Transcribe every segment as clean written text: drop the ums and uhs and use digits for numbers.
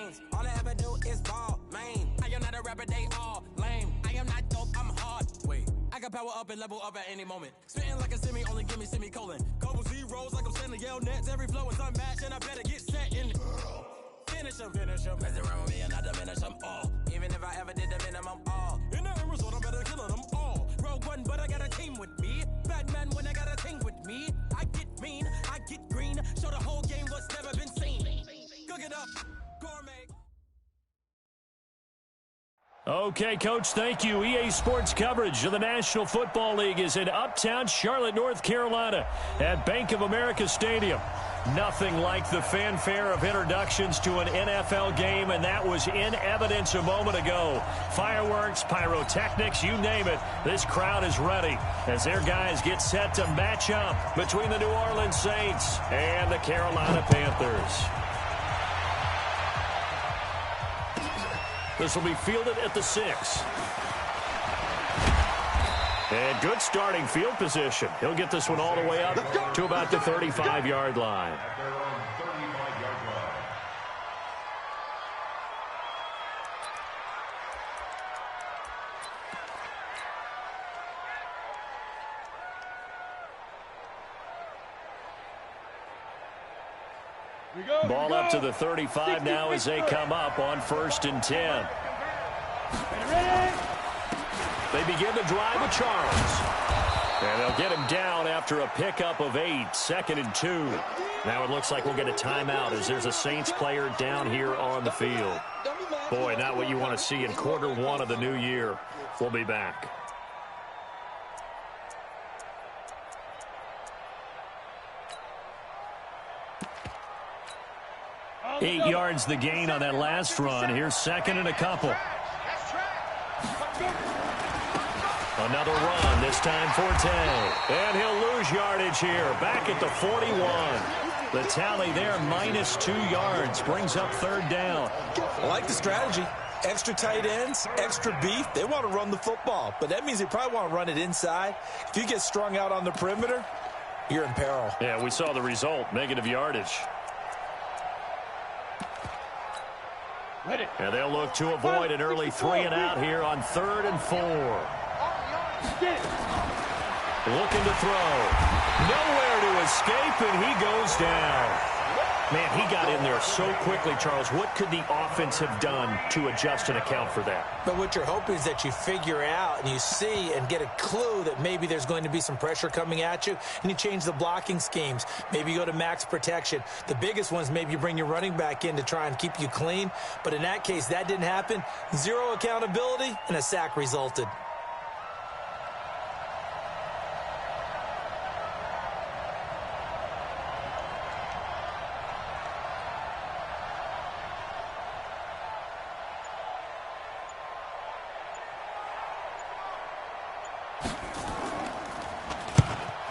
lanes. All I ever do is ball, man. I am not a rapper, they all lame. I am not dope, I'm hard. Wait, I can power up and level up at any moment. Spitting like a semi, only give me semicolon. Couple zeros like I'm sending yell nets. Every flow is unmatched, and I better get set in. Finish them. Mess around with me and I diminish them all. Even if I ever did the minimum, all. In the end result, I'm better killing them all. Rogue One, but I got a team with me. Batman when I got a team with me. I get mean, I get green. Show the whole game what's never been seen. Cook it up, gourmet. Okay, Coach, thank you. EA Sports coverage of the National Football League is in uptown Charlotte, North Carolina at Bank of America Stadium. Nothing like the fanfare of introductions to an NFL game, and that was in evidence a moment ago. Fireworks, pyrotechnics, you name it. This crowd is ready as their guys get set to match up between the New Orleans Saints and the Carolina Panthers. This will be fielded at the 6. And good starting field position. He'll get this one all the way up to about the 35-yard line. Ball up to the 35 now as they come up on 1st and 10. They begin to drive with Charles. And they'll get him down after a pickup of 8, 2nd and 2. Now it looks like we'll get a timeout as there's a Saints player down here on the field. Boy, not what you want to see in Q1 of the new year. We'll be back. Eight yards the gain on that last run. Here's 2nd and a couple. Another run, this time Forte. And he'll lose yardage here. Back at the 41. The tally there, -2 yards. Brings up 3rd down. I like the strategy. Extra tight ends, extra beef. They want to run the football, but that means they probably want to run it inside. If you get strung out on the perimeter, you're in peril. Yeah, we saw the result, negative yardage. And they'll look to avoid an early 3 and out here on 3rd and 4. Looking to throw. Nowhere to escape, and he goes down. Man, he got in there so quickly, Charles. What could the offense have done to adjust and account for that? But what you're hoping is that you figure out and you see and get a clue that maybe there's going to be some pressure coming at you, and you change the blocking schemes. Maybe you go to max protection. The biggest ones, maybe you bring your running back in to try and keep you clean. But in that case, that didn't happen. 0 accountability, and a sack resulted.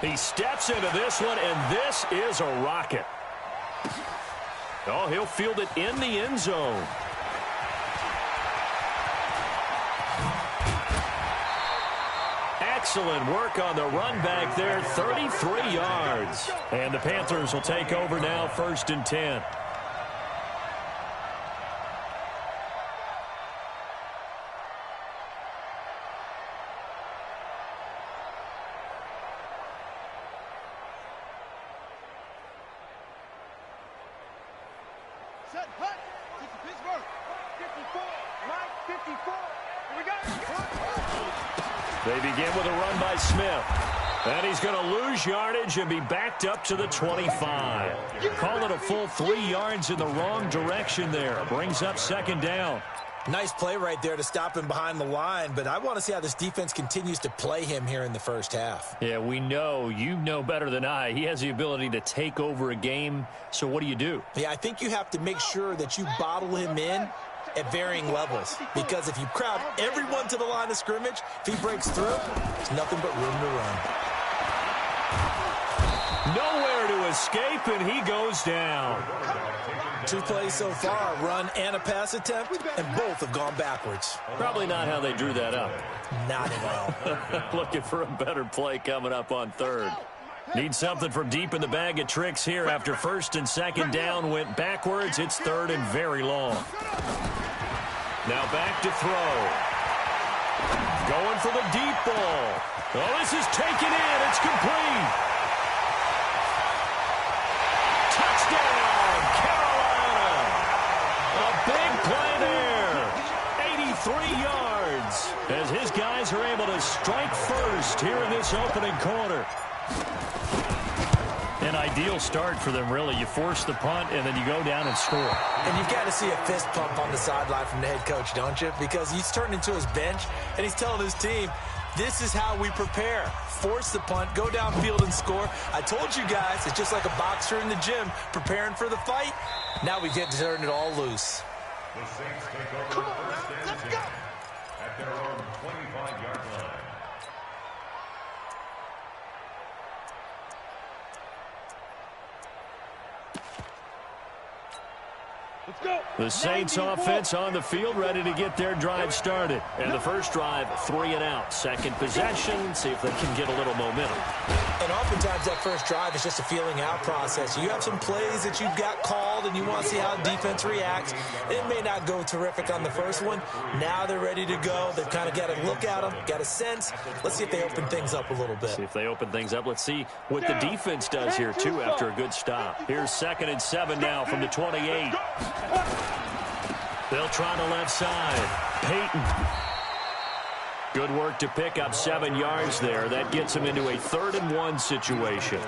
He steps into this one, and this is a rocket. Oh, he'll field it in the end zone. Excellent work on the run back there, 33 yards. And the Panthers will take over now, 1st and 10. They begin with a run by Smith. And he's going to lose yardage and be backed up to the 25. Call it a full 3 yards in the wrong direction there. Brings up 2nd down. Nice play right there to stop him behind the line, but I want to see how this defense continues to play him here in the first half. Yeah, we know. You know better than I. He has the ability to take over a game, so what do? Yeah, I think you have to make sure that you bottle him in at varying levels, because if you crowd everyone to the line of scrimmage, if he breaks through, there's nothing but room to run. Nowhere to escape, and he goes down. 2 plays so far, a run and a pass attempt, and both have gone backwards. Probably not how they drew that up. Not at all. Looking for a better play coming up on 3rd. Need something from deep in the bag of tricks here after first and second down went backwards. It's third and very long. Now back to throw. Going for the deep ball. Oh, this is taken in. It's complete. Touchdown, Carolina. A big play there. 83 yards as his guys are able to strike first here in this opening quarter. An ideal start for them, really. You force the punt, and then you go down and score. And you've got to see a fist pump on the sideline from the head coach, don't you? Because he's turned into his bench, and he's telling his team, this is how we prepare. Force the punt, go downfield and score. I told you guys, it's just like a boxer in the gym preparing for the fight. Now we get to turn it all loose. The Saints take over first and 10 at their own 25-yard line. The Saints offense on the field, ready to get their drive started. And the first drive, 3 and out. Second possession, see if they can get a little momentum. And oftentimes that first drive is just a feeling out process. You have some plays that you've got called and you want to see how defense reacts. It may not go terrific on the first one. Now they're ready to go. They've kind of got to look at them, got a sense. Let's see if they open things up a little bit. See if they open things up. Let's see what the defense does here, too, after a good stop. Here's 2nd and 7 now from the 28. They'll try the left side. Peyton. Good work to pick up 7 yards there. That gets him into a 3rd and 1 situation.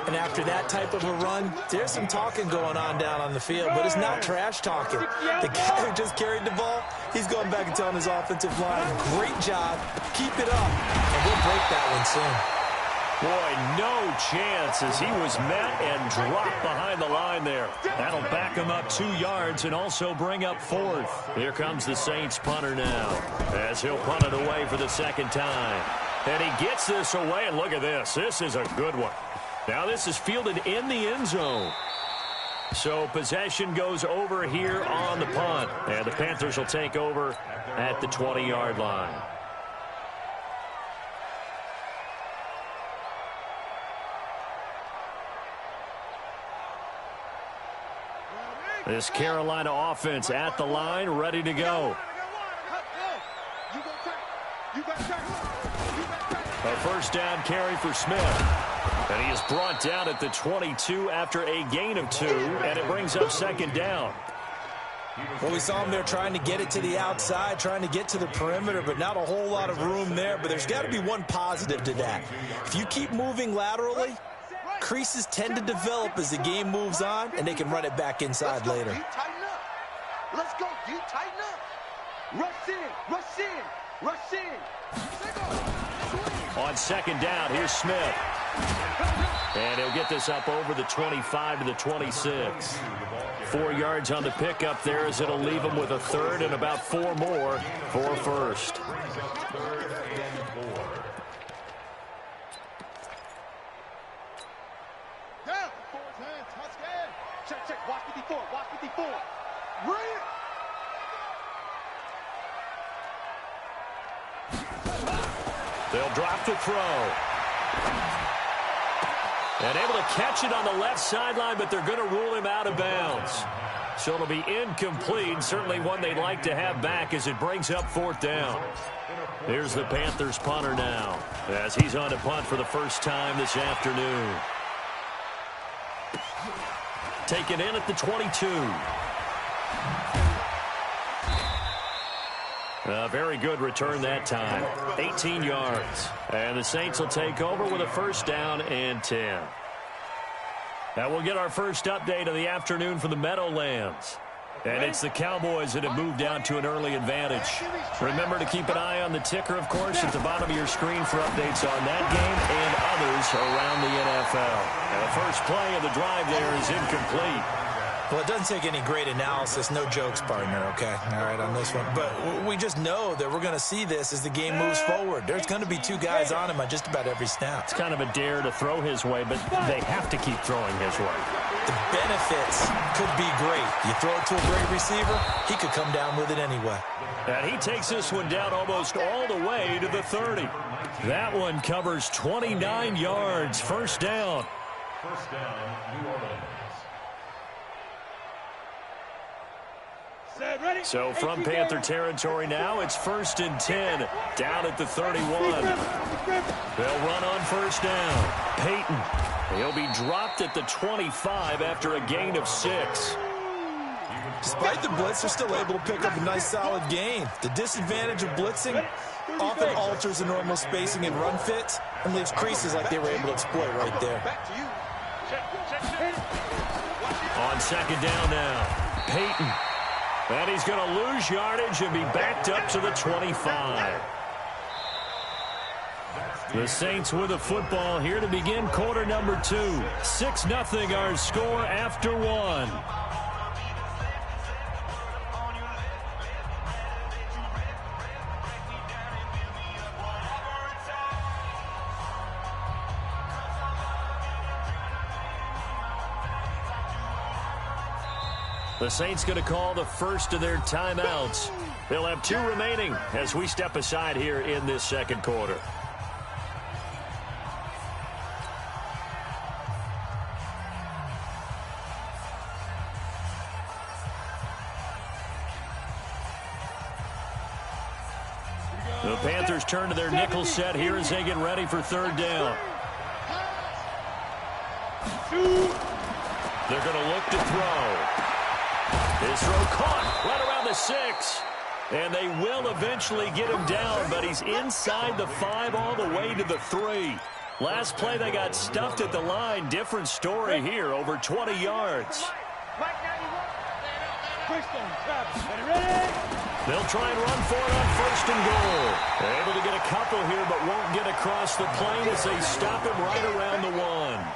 And after that type of a run, there's some talking going on down on the field, but it's not trash talking. The guy who just carried the ball, he's going back and telling his offensive line, great job, keep it up, and we'll break that one soon. Boy, no chance as he was met and dropped behind the line there. That'll back him up 2 yards and also bring up 4th. Here comes the Saints punter now as he'll punt it away for the 2nd time. And he gets this away, and look at this. This is a good one. Now this is fielded in the end zone. So possession goes over here on the punt. And the Panthers will take over at the 20-yard line. This Carolina offense at the line, ready to go. A first down carry for Smith. And he is brought down at the 22 after a gain of 2, and it brings up 2nd down. Well, we saw him there trying to get it to the outside, trying to get to the perimeter, but not a whole lot of room there. But there's got to be one positive to that. If you keep moving laterally, creases tend to develop as the game moves on, and they can run it back inside later. Let's go, D. Tighten up. Rush in, rush in, rush in. On 2nd down, here's Smith. And he'll get this up over the 25 to the 26. 4 yards on the pickup there as it'll leave him with a 3rd and about 4 more for first. They'll drop to throw. And able to catch it on the left sideline, but they're going to rule him out of bounds. So it'll be incomplete. Certainly one they'd like to have back as it brings up 4th down. Here's the Panthers punter now as he's on to punt for the first time this afternoon. Taken in at the 22. A very good return that time. 18 yards. And the Saints will take over with a first down and 10. Now we'll get our first update of the afternoon from the Meadowlands. And it's the Cowboys that have moved down to an early advantage. Remember to keep an eye on the ticker, of course, at the bottom of your screen for updates on that game and others around the NFL. And the first play of the drive there is incomplete. Well, it doesn't take any great analysis. No jokes, partner, okay? All right, on this one. But we just know that we're going to see this as the game moves forward. There's going to be 2 guys on him on just about every snap. It's kind of a dare to throw his way, but they have to keep throwing his way. the benefits could be great. You throw it to a great receiver, he could come down with it anyway. And he takes this one down almost all the way to the 30. That one covers 29 yards. First down. First down, New Orleans. So from Panther territory now, it's 1st and 10, down at the 31. They'll run on first down. Peyton, he'll be dropped at the 25 after a gain of 6. Despite the blitz, they're still able to pick up a nice solid gain. The disadvantage of blitzing often alters the normal spacing and run fits and leaves creases like they were able to exploit right there. On second down now, Peyton. And he's going to lose yardage and be backed up to the 25. The Saints with the football here to begin quarter number 2. 6-0 our score after 1. The Saints going to call the first of their timeouts. They'll have 2 remaining as we step aside here in this second quarter. The Panthers turn to their nickel set here as they get ready for third down. They're going to look to throw. His throw caught right around the 6. And they will eventually get him down, but he's inside the 5 all the way to the 3. Last play, they got stuffed at the line. Different story here, over 20 yards. They'll try and run for it on first and goal. They're able to get a couple here, but won't get across the plane as they stop him right around the 1.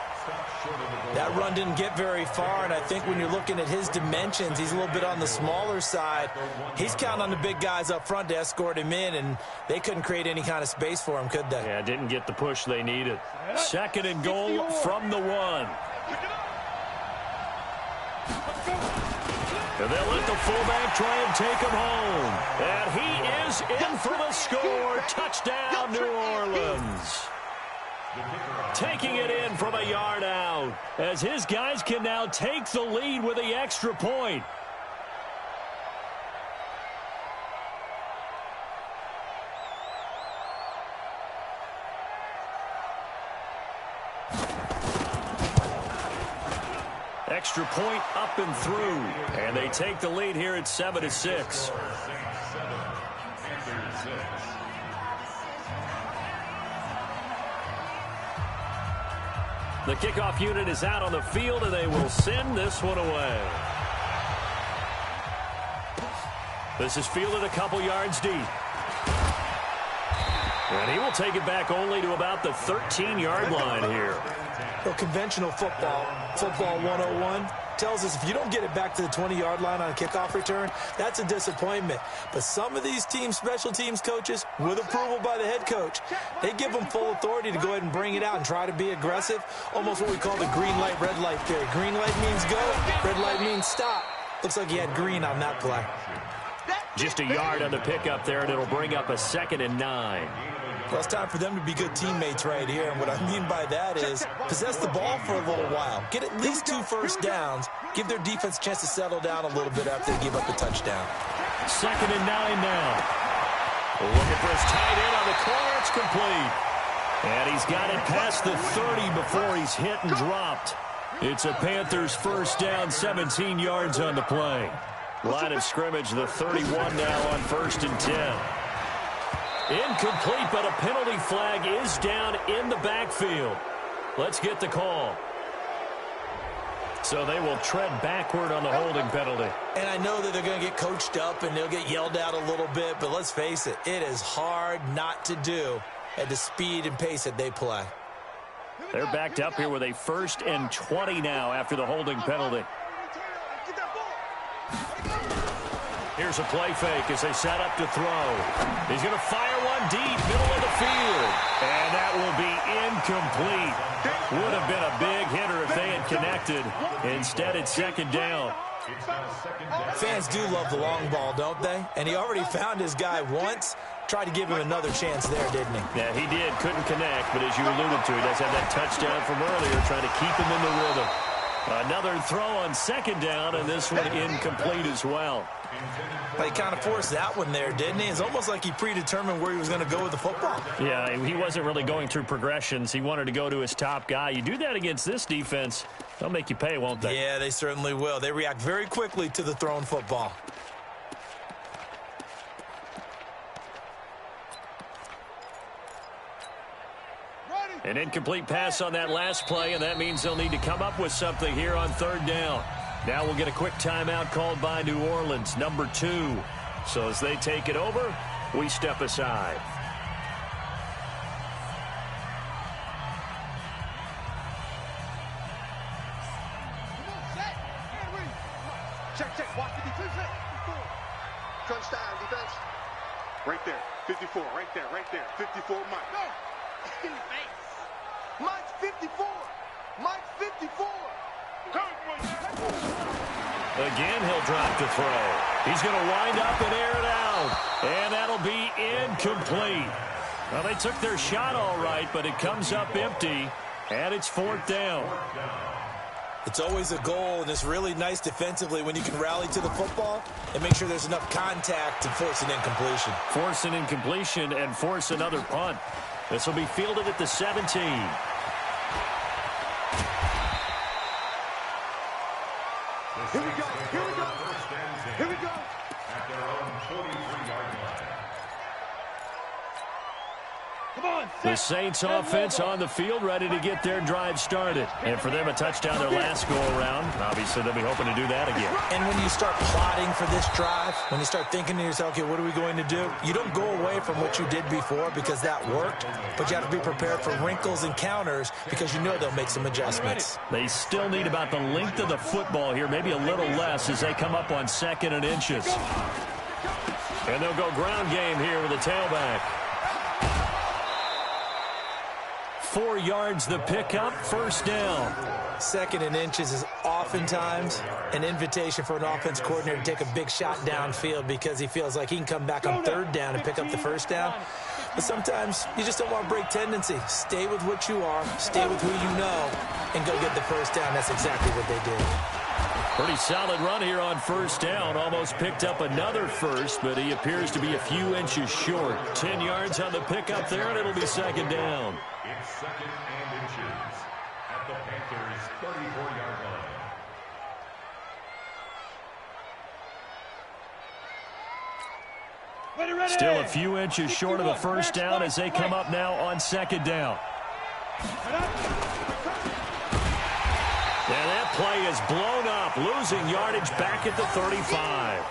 That run didn't get very far, and I think when you're looking at his dimensions, he's a little bit on the smaller side. He's counting on the big guys up front to escort him in, and they couldn't create any kind of space for him, could they? Yeah, didn't get the push they needed. Second and goal from the 1. And they'll let the fullback try and take him home. And he is in for the score. Touchdown, New Orleans. Taking it in from a yard out, as his guys can now take the lead with the extra point. Extra point up and through, and they take the lead here at 7-6. The kickoff unit is out on the field, and they will send this one away. This is fielded a couple yards deep. And he will take it back only to about the 13-yard line here. Well, conventional football 101, tells us if you don't get it back to the 20-yard line on a kickoff return, that's a disappointment. But some of these teams, special teams coaches, with approval by the head coach, they give them full authority to go ahead and bring it out and try to be aggressive, almost what we call the green light, red light theory. Green light means go, red light means stop. Looks like he had green on that play. Just a yard on the pickup there, and it'll bring up a 2nd and 9. Well, it's time for them to be good teammates right here. And what I mean by that is possess the ball for a little while. Get at least 2 first downs. Give their defense a chance to settle down a little bit after they give up the touchdown. 2nd and 9 now. Looking for his tight end on the corner. It's complete. And he's got it past the 30 before he's hit and dropped. It's a Panthers first down, 17 yards on the play. Line of scrimmage, the 31 now on 1st and 10. Incomplete, but a penalty flag is down in the backfield. Let's get the call. So they will tread backward on the holding penalty. And I know that they're going to get coached up and they'll get yelled at a little bit, but let's face it, it is hard not to do at the speed and pace that they play. They're backed up here with a 1st and 20 now after the holding penalty. Here's a play fake as they set up to throw. He's going to fire one deep, middle of the field. And that will be incomplete. Would have been a big hitter if they had connected. Instead, it's second down. Fans do love the long ball, don't they? And he already found his guy once. Tried to give him another chance there, didn't he? Yeah, he did. Couldn't connect, but as you alluded to, he does have that touchdown from earlier, trying to keep him in the rhythm. Another throw on second down, and this one incomplete as well. But he kind of forced that one there, didn't he? It's almost like he predetermined where he was going to go with the football. Yeah, he wasn't really going through progressions. He wanted to go to his top guy. You do that against this defense, they'll make you pay, won't they? Yeah, they certainly will. They react very quickly to the thrown football. An incomplete pass on that last play, and that means they'll need to come up with something here on third down. Now we'll get a quick timeout called by New Orleans, number 2. So as they take it over, we step aside. Check. Watch the defense. Crunch down, defense. Right there. 54. Right there. 54. Mike. No. In the face. Mike's 54. Mike's 54. Again, he'll drop to throw. He's going to wind up and air it out. And that'll be incomplete. Well, they took their shot all right, but it comes up empty. And it's fourth down. It's always a goal, and it's really nice defensively when you can rally to the football and make sure there's enough contact to force an incompletion. Force an incompletion and force another punt. This will be fielded at the 17. Here we go. At their own 43-yard line. Come on, the Saints offense on the field, ready to get their drive started. And for them, a touchdown their last go-around. Obviously, they'll be hoping to do that again. And when you start plotting for this drive, when you start thinking to yourself, okay, what are we going to do? You don't go away from what you did before because that worked, but you have to be prepared for wrinkles and counters because you know they'll make some adjustments. They still need about the length of the football here, maybe a little less as they come up on 2nd and inches. And they'll go ground game here with a tailback. 4 yards the pickup, first down. 2nd and inches is oftentimes an invitation for an offense coordinator to take a big shot downfield because he feels like he can come back on 3rd down and pick up the first down. But sometimes you just don't want to break tendency. Stay with what you are, stay with who you know, and go get the first down. That's exactly what they did. Pretty solid run here on first down. Almost picked up another first, but he appears to be a few inches short. 10 yards on the pickup there, and it'll be 2nd down. It's 2nd and inches at the Panthers' 34-yard line. Still a few inches short of the first down as they come up now on 2nd down. And that play is blown up, losing yardage back at the 35.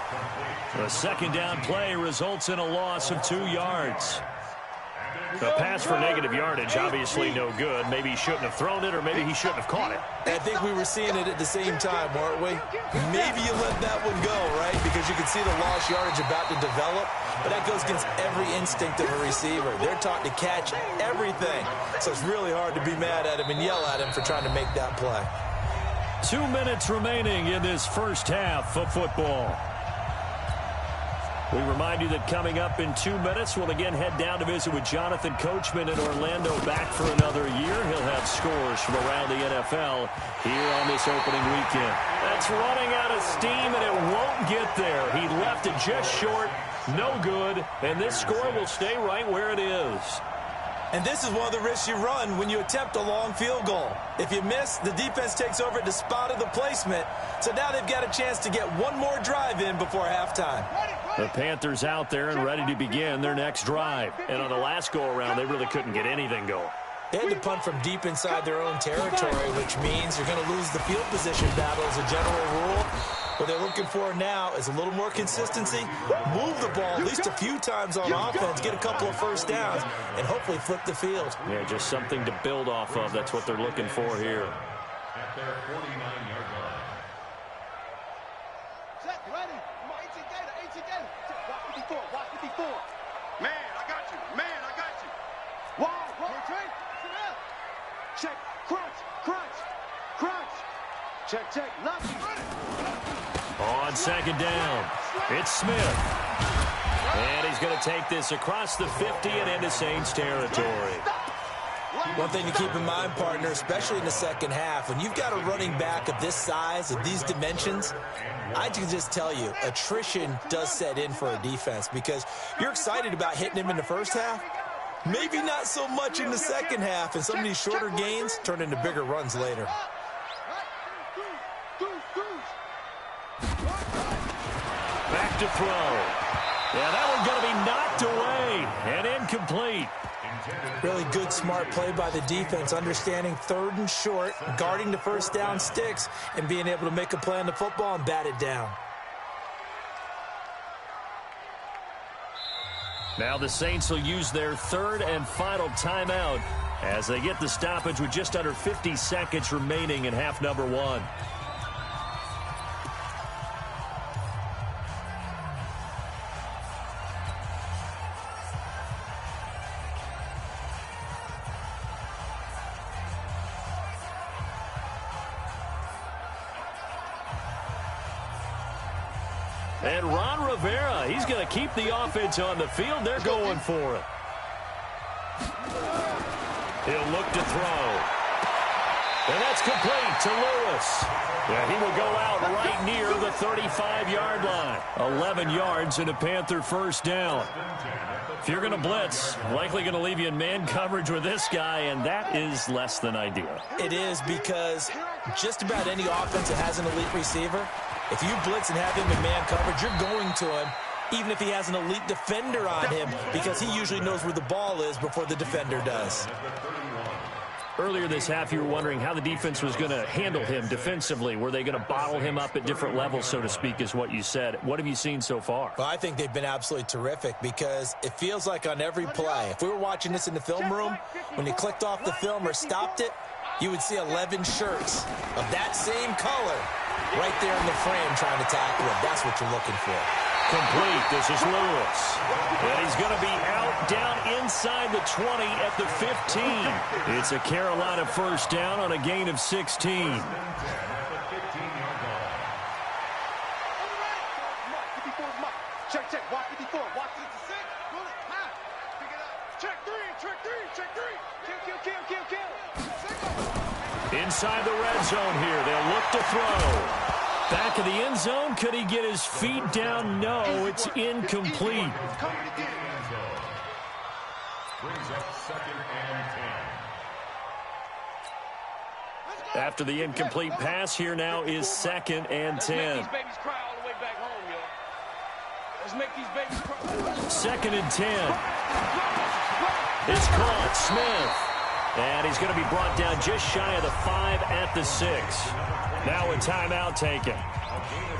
The 2nd down play results in a loss of 2 yards. The pass for negative yardage, obviously no good. Maybe he shouldn't have thrown it, or maybe he shouldn't have caught it. I think we were seeing it at the same time, weren't we? Maybe you let that one go, right? Because you can see the lost yardage about to develop. But that goes against every instinct of a receiver. They're taught to catch everything. So it's really hard to be mad at him and yell at him for trying to make that play. 2 minutes remaining in this first half of football. We remind you that coming up in 2 minutes, we'll again head down to visit with Jonathan Coachman in Orlando, back for another year. He'll have scores from around the NFL here on this opening weekend. That's running out of steam, and it won't get there. He left it just short, no good, and this score will stay right where it is. And this is one of the risks you run when you attempt a long field goal. If you miss, the defense takes over at the spot of the placement. So now they've got a chance to get one more drive in before halftime. The Panthers out there and ready to begin their next drive. And on the last go-around, they really couldn't get anything going. They had to punt from deep inside their own territory, which means you're going to lose the field position battle as a general rule. What they're looking for now is a little more consistency, move the ball at least a few times on offense, get a couple of first downs, and hopefully flip the field. Yeah, just something to build off of. That's what they're looking for here. At their 49-yard line. Set, ready. 80 54. Watch 54. Man, I got you. Man, I got you. Whoa, rotate. Check. Crunch. Crunch. Crunch. Check, check. Left. On second down, it's Smith. And he's going to take this across the 50 and into Saints territory. One thing to keep in mind, partner, especially in the second half, when you've got a running back of this size, of these dimensions, I can just tell you, attrition does set in for a defense because you're excited about hitting him in the first half. Maybe not so much in the second half, and some of these shorter gains turn into bigger runs later. Back to throw. Yeah, that one's going to be knocked away and incomplete. Really good, smart play by the defense, understanding third and short, guarding the first down sticks, and being able to make a play on the football and bat it down. Now the Saints will use their third and final timeout as they get the stoppage with just under 50 seconds remaining in half number one. And Ron Rivera, he's going to keep the offense on the field. They're going for it. He'll look to throw. And that's complete to Lewis. Yeah, he will go out right near the 35-yard line. 11 yards and a Panther first down. If you're going to blitz, likely going to leave you in man coverage with this guy, and that is less than ideal. It is because just about any offense that has an elite receiver, if you blitz and have him in man coverage, you're going to him, even if he has an elite defender on him, because he usually knows where the ball is before the defender does. Earlier this half, you were wondering how the defense was going to handle him defensively. Were they going to bottle him up at different levels, so to speak, is what you said. What have you seen so far? Well, I think they've been absolutely terrific because it feels like on every play, if we were watching this in the film room, when you clicked off the film or stopped it, you would see 11 shirts of that same color right there in the frame trying to tackle him. That's what you're looking for. Complete. This is Lewis. And he's going to be out down inside the 20 at the 15. It's a Carolina first down on a gain of 16. Check, check. Watch 54. Watch 56. Pull it. High. Pick it up. Check three. Check three. Check three. Kill. Inside the red zone here. They'll look to throw. Back of the end zone. Could he get his feet down? No, it's incomplete. Brings up 2nd and 10. After the incomplete pass, here now is 2nd and 10. Let's make these babies cry all the way back home, yo. Let's make these babies cry. 2nd and 10. It's caught. Smith. And he's going to be brought down just shy of the 5 at the 6. Now a timeout taken.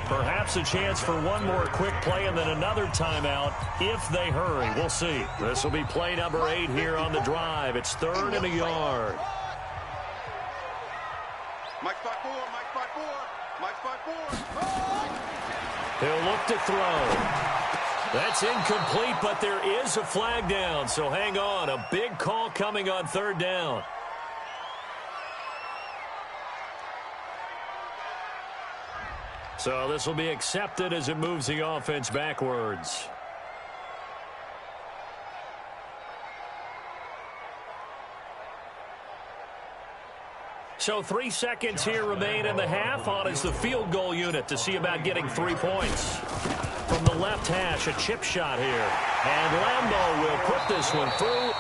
Perhaps a chance for one more quick play and then another timeout if they hurry. We'll see. This will be play number 8 here on the drive. It's 3rd and a yard. Mike 5-4. Mike 5-4. Mike 5-4. He'll look to throw. That's incomplete, but there is a flag down, so hang on. A big call coming on 3rd down. So this will be accepted as it moves the offense backwards. So 3 seconds here remain in the half. On is the field goal unit to see about getting 3 points. From the left hash, a chip shot here. And Lambeau will put this one through.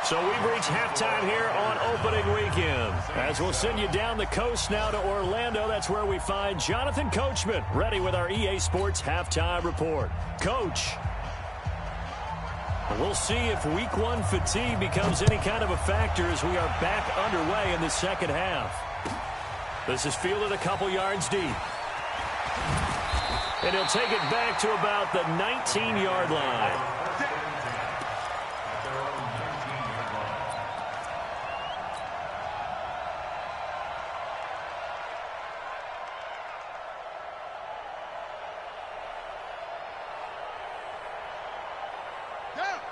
So we've reached halftime here on opening weekend. As we'll send you down the coast now to Orlando, that's where we find Jonathan Coachman, ready with our EA Sports halftime report. Coach, we'll see if week 1 fatigue becomes any kind of a factor as we are back underway in the second half. This is fielded a couple yards deep. And he'll take it back to about the 19-yard line.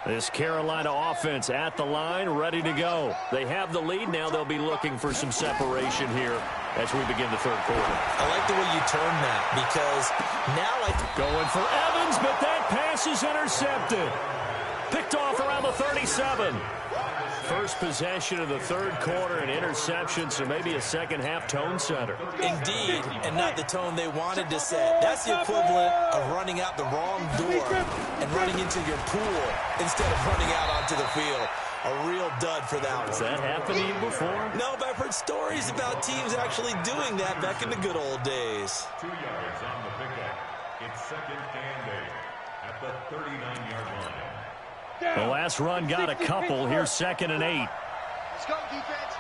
This Carolina offense at the line, ready to go. They have the lead. Now they'll be looking for some separation here as we begin the third quarter. I like the way you term that because now going for Evans, but that pass is intercepted. Picked off around the 37. First possession of the third quarter, an interception, so maybe a second-half tone setter. Indeed, and not the tone they wanted to set. That's the equivalent of running out the wrong door and running into your pool instead of running out onto the field. A real dud for that one. Has that happened to you before? No, but I've heard stories about teams actually doing that back in the good old days. 2 yards on the pickup. It's second and 8 at the 39-yard line. The last run got a couple. Here's second and 8. Let's go, defense.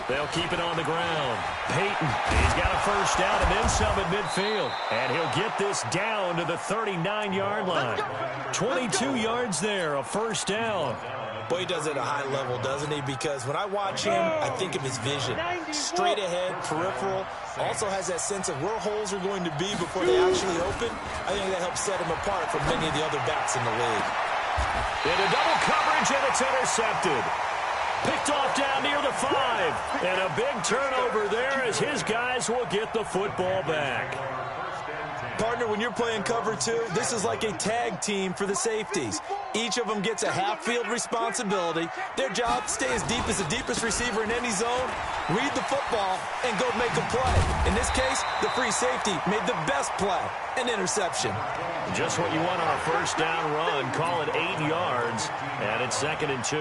They'll keep it on the ground. Peyton, he's got a first down and then some at midfield. And he'll get this down to the 39-yard line. 22 yards there, a first down. Boy, he does it at a high level, doesn't he? Because when I watch him, I think of his vision. Straight ahead, peripheral. Also has that sense of where holes are going to be before they actually open. I think that helps set him apart from many of the other backs in the league. Into double coverage, and it's intercepted. Picked off down near the 5. And a big turnover there as his guys will get the football back. Partner, when you're playing cover 2, this is like a tag team for the safeties. Each of them gets a half-field responsibility. Their job, stay as deep as the deepest receiver in any zone, read the football, and go make a play. In this case, the free safety made the best play, an interception. Just what you want on a first down run. Call it 8 yards, and it's second and 2.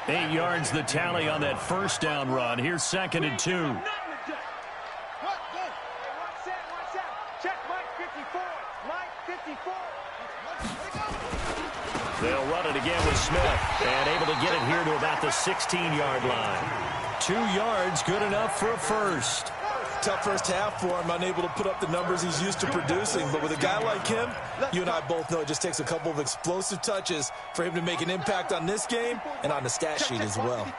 8 yards the tally on that first down run. Here's second and 2. They'll run it again with Smith, and able to get it here to about the 16-yard line. 2 yards, good enough for a first. Tough first half for him, unable to put up the numbers he's used to producing. But with a guy like him, you and I both know it just takes a couple of explosive touches for him to make an impact on this game and on the stat sheet as well.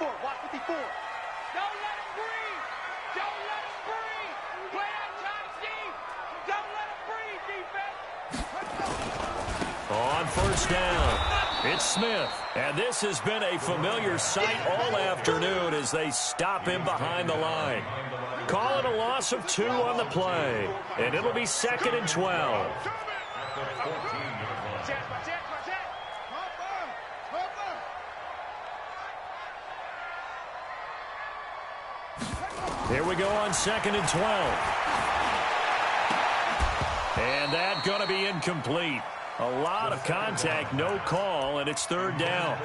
On first down, it's Smith. And this has been a familiar sight all afternoon as they stop him behind the line. Call it a loss of 2 on the play. And it'll be second and 12. Here we go on second and 12. And that going to be incomplete. A lot of contact, no call, and it's third down.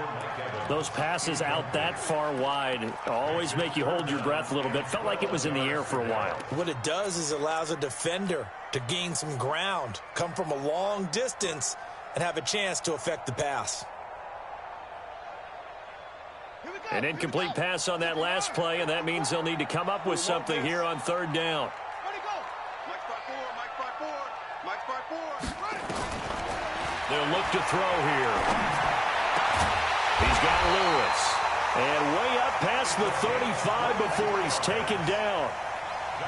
Those passes out that far wide always make you hold your breath a little bit. Felt like it was in the air for a while. What it does is allows a defender to gain some ground, come from a long distance, and have a chance to affect the pass. An incomplete pass on that last play, and that means they'll need to come up with something here on third down. They'll look to throw here. He's got Lewis. And way up past the 35 before he's taken down.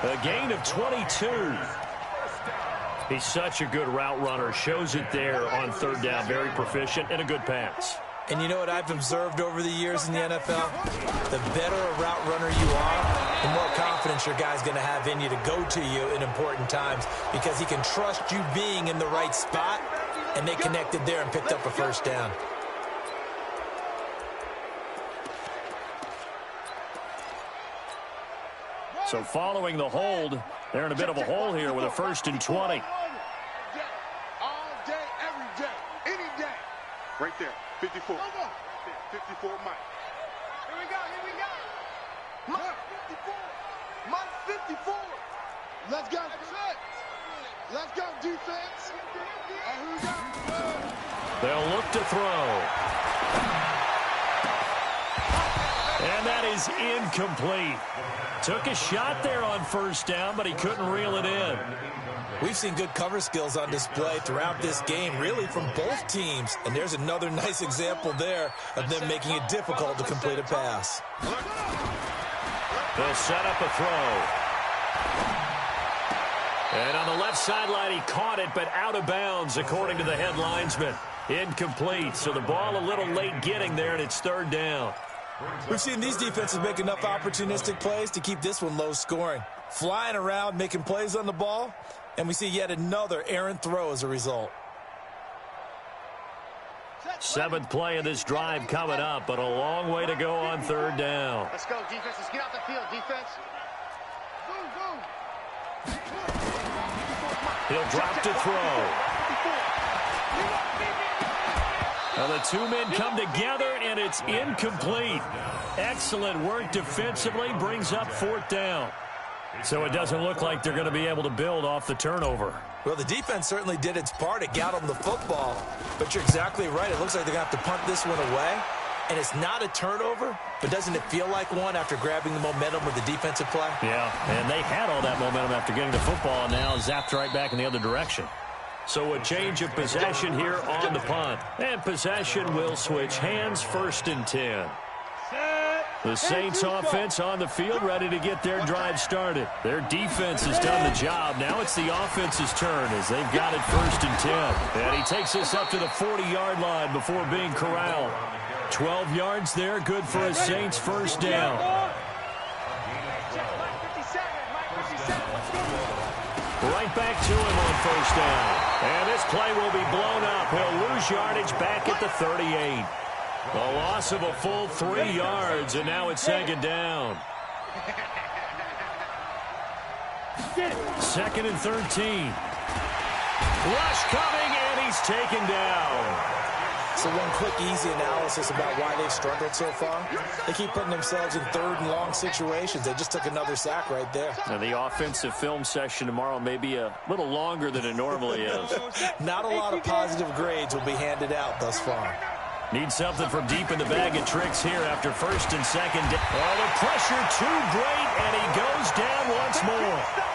A gain of 22. He's such a good route runner. Shows it there on third down. Very proficient and a good pass. And you know what I've observed over the years in the NFL? The better a route runner you are, the more confidence your guy's going to have in you to go to you in important times because he can trust you being in the right spot, and they connected there and picked up a first down. So following the hold, they're in a bit of a hole here with a first and 20. All day, every day, any day. Right there, 54. 54, Mike. Here we go. Mike 54. Mike 54. Let's go. Let's go, defense. Here we go. They'll look to throw. And that is incomplete. Took a shot there on first down, but he couldn't reel it in. We've seen good cover skills on display throughout this game, really from both teams. And there's another nice example there of them making it difficult to complete a pass. They'll set up a throw. And on the left left sideline, he caught it, but out of bounds, according to the head linesman. Incomplete, so the ball a little late getting there, and it's third down. We've seen these defenses make enough opportunistic plays to keep this one low scoring. Flying around, making plays on the ball, and we see yet another errant throw as a result. Seventh play of this drive coming up, but a long way to go on third down. Let's go, defense. Let's get out the field, defense. He'll drop to throw. Well, the two men come together, and it's incomplete. Excellent work defensively, brings up fourth down. So it doesn't look like they're going to be able to build off the turnover. Well, the defense certainly did its part. It got them the football. But you're exactly right. It looks like they're going to have to punt this one away. And it's not a turnover, but doesn't it feel like one after grabbing the momentum with the defensive play? Yeah, and they had all that momentum after getting the football, and now zapped right back in the other direction. So a change of possession here on the punt. And possession will switch hands, 1st and 10. The Saints offense on the field, ready to get their drive started. Their defense has done the job. Now it's the offense's turn as they've got it 1st and 10. And he takes us up to the 40-yard line before being corralled. 12 yards there, good for a Saints first down. Right back to him on first down. And this play will be blown up. He'll lose yardage back at the 38. A loss of a full 3 yards, and now it's 2nd down. 2nd and 13. Rush coming, and he's taken down. So one quick, easy analysis about why they've struggled so far. They keep putting themselves in 3rd and long situations. They just took another sack right there. Now the offensive film session tomorrow may be a little longer than it normally is. Not a lot of positive grades will be handed out thus far. Need something from deep in the bag of tricks here after 1st and 2nd. Oh, the pressure too great, and he goes down once more.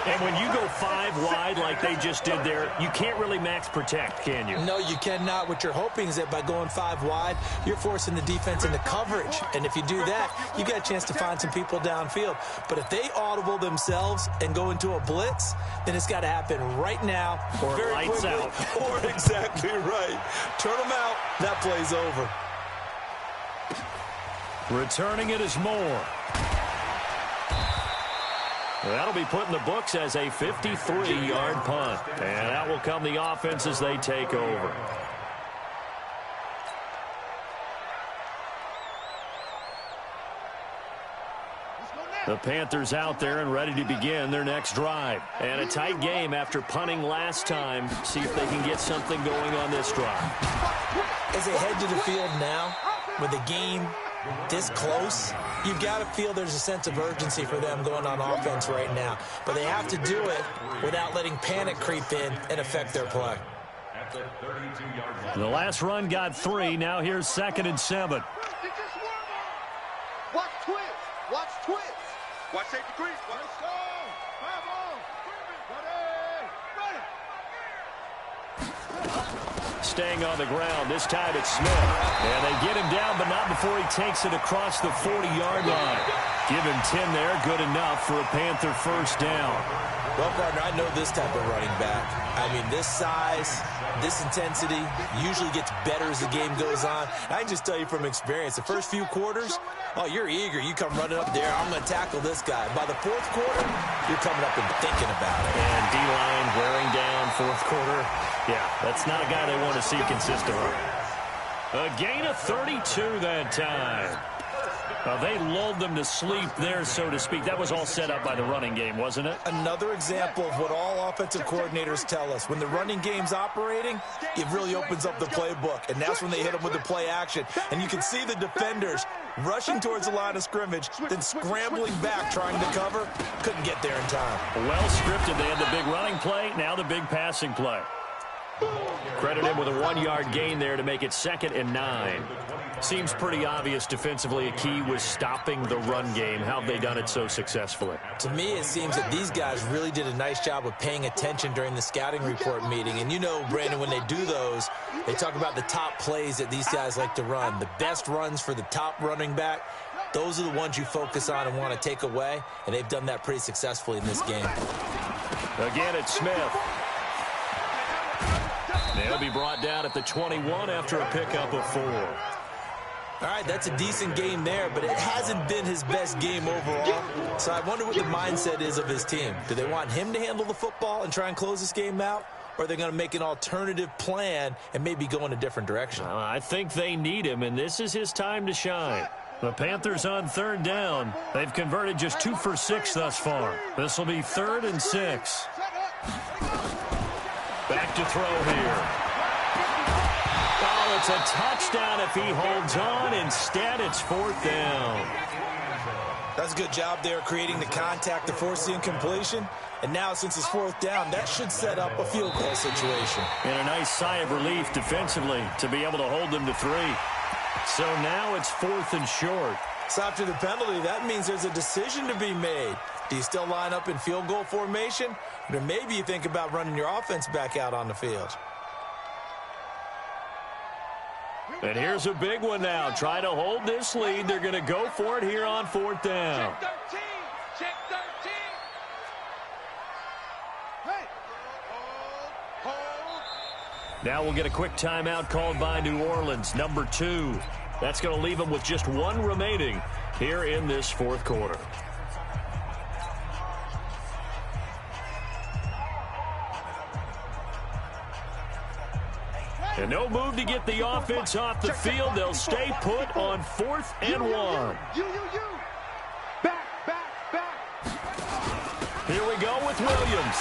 And when you go 5 wide like they just did there, you can't really max protect, can you? No, you cannot. What you're hoping is that by going 5 wide, you're forcing the defense into coverage. And if you do that, you got a chance to find some people downfield. But if they audible themselves and go into a blitz, then it's got to happen right now. Or lights out. Or exactly right. Turn them out. That play's over. Returning it is Moore. That'll be put in the books as a 53-yard punt. And that will come the offense as they take over. The Panthers out there and ready to begin their next drive. And a tight game after punting last time. See if they can get something going on this drive. As they head to the field now, with the game this close, you've got to feel there's a sense of urgency for them going on offense right now. But they have to do it without letting panic creep in and affect their play. The last run got 3. Now here's 2nd and 7. Watch twins. Watch twins. Watch safety creep. Let's go. Staying on the ground. This time it's Smith. And they get him down, but not before he takes it across the 40-yard line. Give him 10 there. Good enough for a Panther first down. Well, partner, I know this type of running back. I mean, this size, this intensity usually gets better as the game goes on. I can just tell you from experience, the first few quarters, oh, you're eager. You come running up there. I'm going to tackle this guy. By the 4th quarter, you're coming up and thinking about it. And D-line wearing down 4th quarter. Yeah, that's not a guy they want to see consistently. A gain of 32 that time. They lulled them to sleep there, so to speak. That was all set up by the running game, wasn't it? Another example of what all offensive coordinators tell us. When the running game's operating, it really opens up the playbook. And that's when they hit them with the play action. And you can see the defenders rushing towards the line of scrimmage, then scrambling back trying to cover. Couldn't get there in time. Well scripted. They had the big running play, now the big passing play. Credit him with a 1-yard gain there to make it 2nd and 9. Seems pretty obvious defensively a key was stopping the run game. How have they done it so successfully? To me, it seems that these guys really did a nice job of paying attention during the scouting report meeting. And you know, Brandon, when they do those, they talk about the top plays that these guys like to run. The best runs for the top running back, those are the ones you focus on and want to take away. And they've done that pretty successfully in this game. Again, it's Smith. They'll be brought down at the 21 after a pickup of 4. All right, that's a decent game there, but it hasn't been his best game overall. So I wonder what the mindset is of his team. Do they want him to handle the football and try and close this game out? Or are they going to make an alternative plan and maybe go in a different direction? I think they need him, and this is his time to shine. The Panthers on 3rd down. They've converted just 2 for 6 thus far. This will be 3rd and 6. Back to throw here. Oh, it's a touchdown if he holds on. Instead, it's 4th down. That's a good job there creating the contact to force the incompletion. And now, since it's 4th down, that should set up a field goal situation. And a nice sigh of relief defensively to be able to hold them to 3. So now it's 4th and short. So after the penalty, that means there's a decision to be made. Do you still line up in field goal formation? Or maybe you think about running your offense back out on the field. And here's a big one now. Try to hold this lead. They're going to go for it here on 4th down. Check 13. Check 13. Hey. Hold. Now we'll get a quick timeout called by New Orleans, number 2. That's going to leave them with just 1 remaining here in this 4th quarter. And no move to get the offense off the field. They'll stay put on 4th and 1. Back. Here we go with Williams.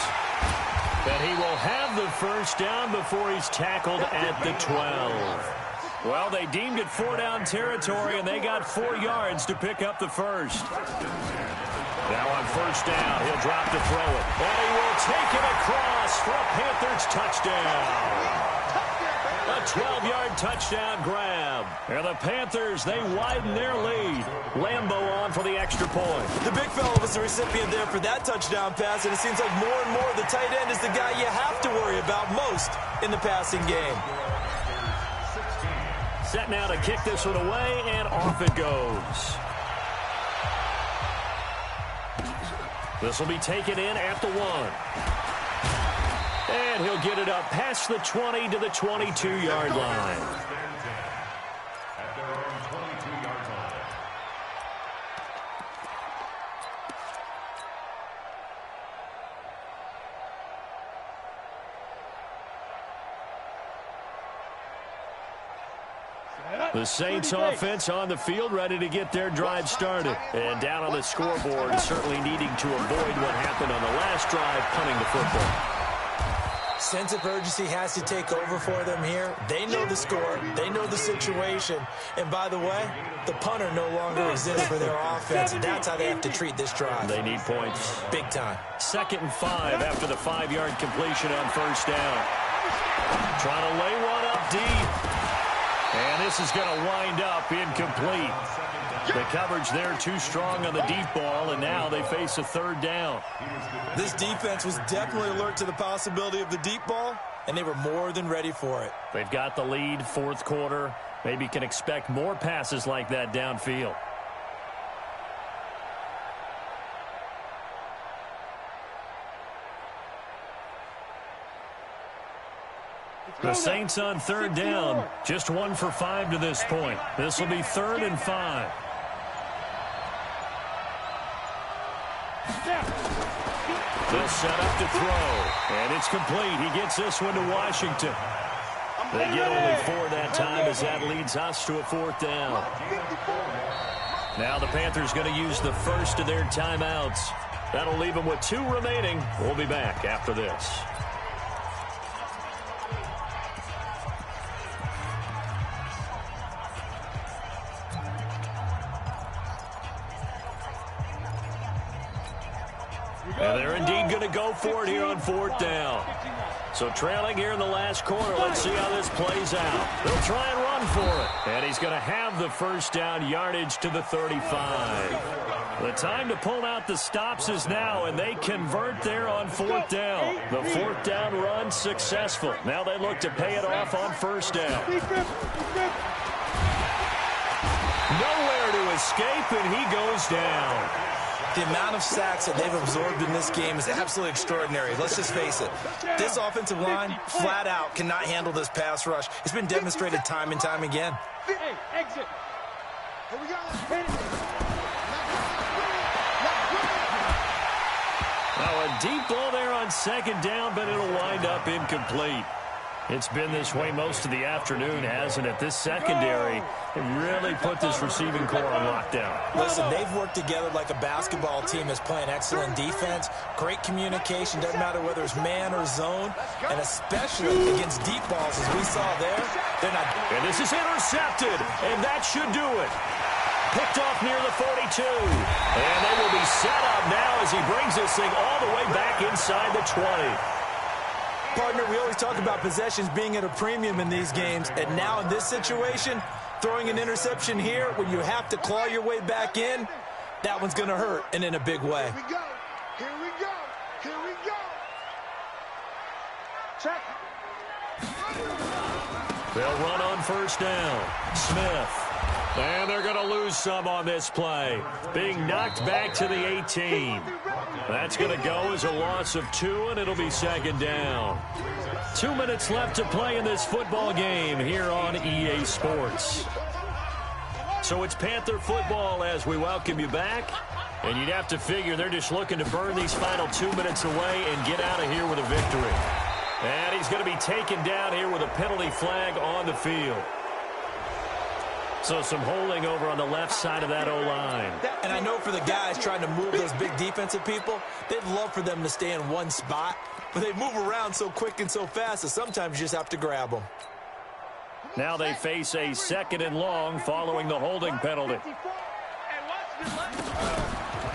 And he will have the 1st down before he's tackled at the 12. Well, they deemed it 4-down territory, and they got 4 yards to pick up the 1st. Now on 1st down, he'll drop to throw it. And he will take it across for a Panthers touchdown. A 12-yard touchdown grab. And the Panthers, they widen their lead. Lambeau on for the extra point. The big fella was the recipient there for that touchdown pass, and it seems like more and more the tight end is the guy you have to worry about most in the passing game. Set now to kick this one away, and off it goes. This will be taken in at the 1. And he'll get it up past the 20 to the 22-yard line. At their own 22-yard line. The Saints offense on the field, ready to get their drive started. And down on the scoreboard, certainly needing to avoid what happened on the last drive, punting the football. Sense of urgency has to take over for them here. They know the score. They know the situation. And by the way, the punter no longer exists for their offense. And that's how they have to treat this drive. They need points. Big time. 2nd and 5 after the 5-yard completion on 1st down. Trying to lay one up deep. And this is going to wind up incomplete. The coverage there too strong on the deep ball, and now they face a 3rd down. This defense was definitely alert to the possibility of the deep ball, and they were more than ready for it. They've got the lead, 4th quarter. Maybe can expect more passes like that downfield. The Saints on 3rd down, just 1 for 5 to this point. This will be 3rd and 5. They'll set up to throw, and it's complete. He gets this one to Washington. They get only 4 that time as that leads us to a 4th down. Now the Panthers going to use the first of their timeouts. That'll leave them with 2 remaining. We'll be back after this. And they're indeed going to go for it here on 4th down. So trailing here in the last quarter, let's see how this plays out. They'll try and run for it. And he's going to have the 1st down yardage to the 35. The time to pull out the stops is now, and they convert there on 4th down. The 4th down run successful. Now they look to pay it off on 1st down. Nowhere to escape, and he goes down. The amount of sacks that they've absorbed in this game is absolutely extraordinary. Let's just face it. This offensive line, flat out, cannot handle this pass rush. It's been demonstrated time and time again. Hey, exit. Here we go. Now a deep ball there on second down, but it'll wind up incomplete. It's been this way most of the afternoon, hasn't it? This secondary really put this receiving core on lockdown. Listen, they've worked together like a basketball team that's playing excellent defense. Great communication, doesn't matter whether it's man or zone, and especially against deep balls, as we saw there. They're not. And this is intercepted, and that should do it. Picked off near the 42. And they will be set up now as he brings this thing all the way back inside the 20. Partner, we always talk about possessions being at a premium in these games, and now in this situation, throwing an interception here when you have to claw your way back in, that one's going to hurt, and in a big way. Here we go. Here we go. Here we go. Check. They'll run on first down. Smith. And they're going to lose some on this play. Being knocked back to the 18. That's going to go as a loss of 2, and it'll be second down. 2 minutes left to play in this football game here on EA Sports. So it's Panther football as we welcome you back. And you'd have to figure they're just looking to burn these final 2 minutes away and get out of here with a victory. And he's going to be taken down here with a penalty flag on the field. So some holding over on the left side of that O-line. And I know for the guys trying to move those big defensive people, they'd love for them to stay in one spot. But they move around so quick and so fast that sometimes you just have to grab them. Now they face a second and long following the holding penalty.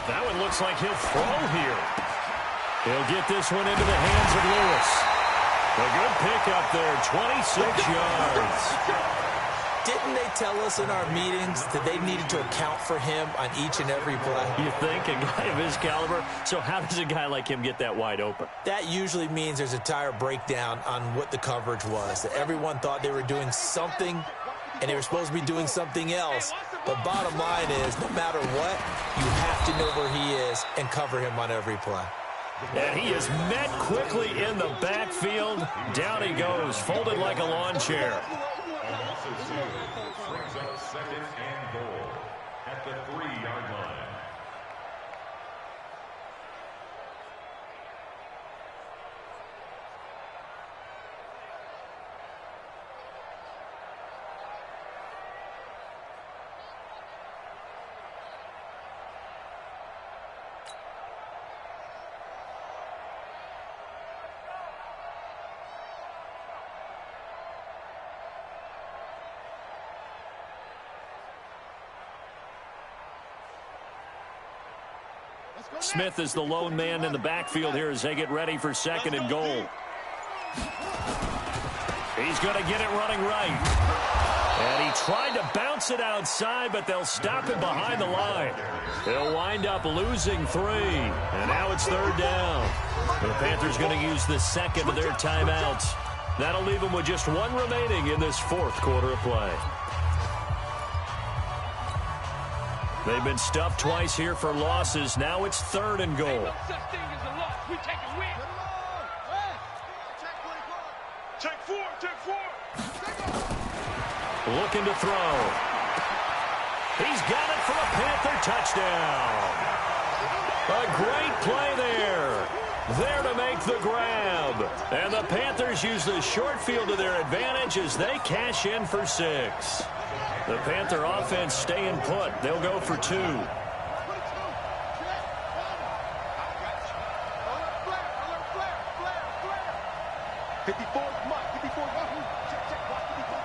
That one looks like he'll throw here. He'll get this one into the hands of Lewis. A good pickup there, 26 yards. Didn't they tell us in our meetings that they needed to account for him on each and every play? You think? A guy of his caliber? So how does a guy like him get that wide open? That usually means there's a tire breakdown on what the coverage was. That everyone thought they were doing something, and they were supposed to be doing something else. But bottom line is, no matter what, you have to know where he is and cover him on every play. And he is met quickly in the backfield. Down he goes, folded like a lawn chair. Brings up second and goal at the 3-yard line. Smith is the lone man in the backfield here as they get ready for second and goal. He's going to get it running right. And he tried to bounce it outside, but they'll stop him behind the line. They'll wind up losing 3. And now it's third down. The Panthers going to use the second of their timeouts. That'll leave them with just 1 remaining in this fourth quarter of play. They've been stuffed twice here for losses. Now it's third and goal. No such thing as a loss. We take a win. Take 4. Take 4. Looking to throw. He's got it for a Panther touchdown. A great play there. There to make the grab. And the Panthers use the short field to their advantage as they cash in for 6. The Panther offense staying put. They'll go for 2. 54, Mike, 54, check, watch 54,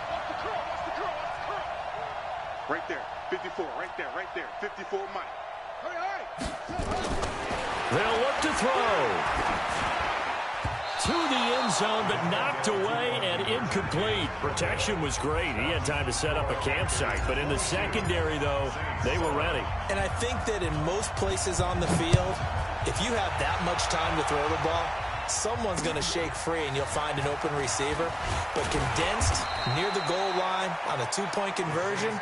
watch the curl. Right there, 54, right there, 54, Mike. Hurry. They'll look to throw. To the end zone, but knocked away and incomplete. Protection was great. He had time to set up a campsite, but in the secondary, though, they were ready. And I think that in most places on the field, if you have that much time to throw the ball, someone's going to shake free and you'll find an open receiver. But condensed near the goal line on a two-point conversion,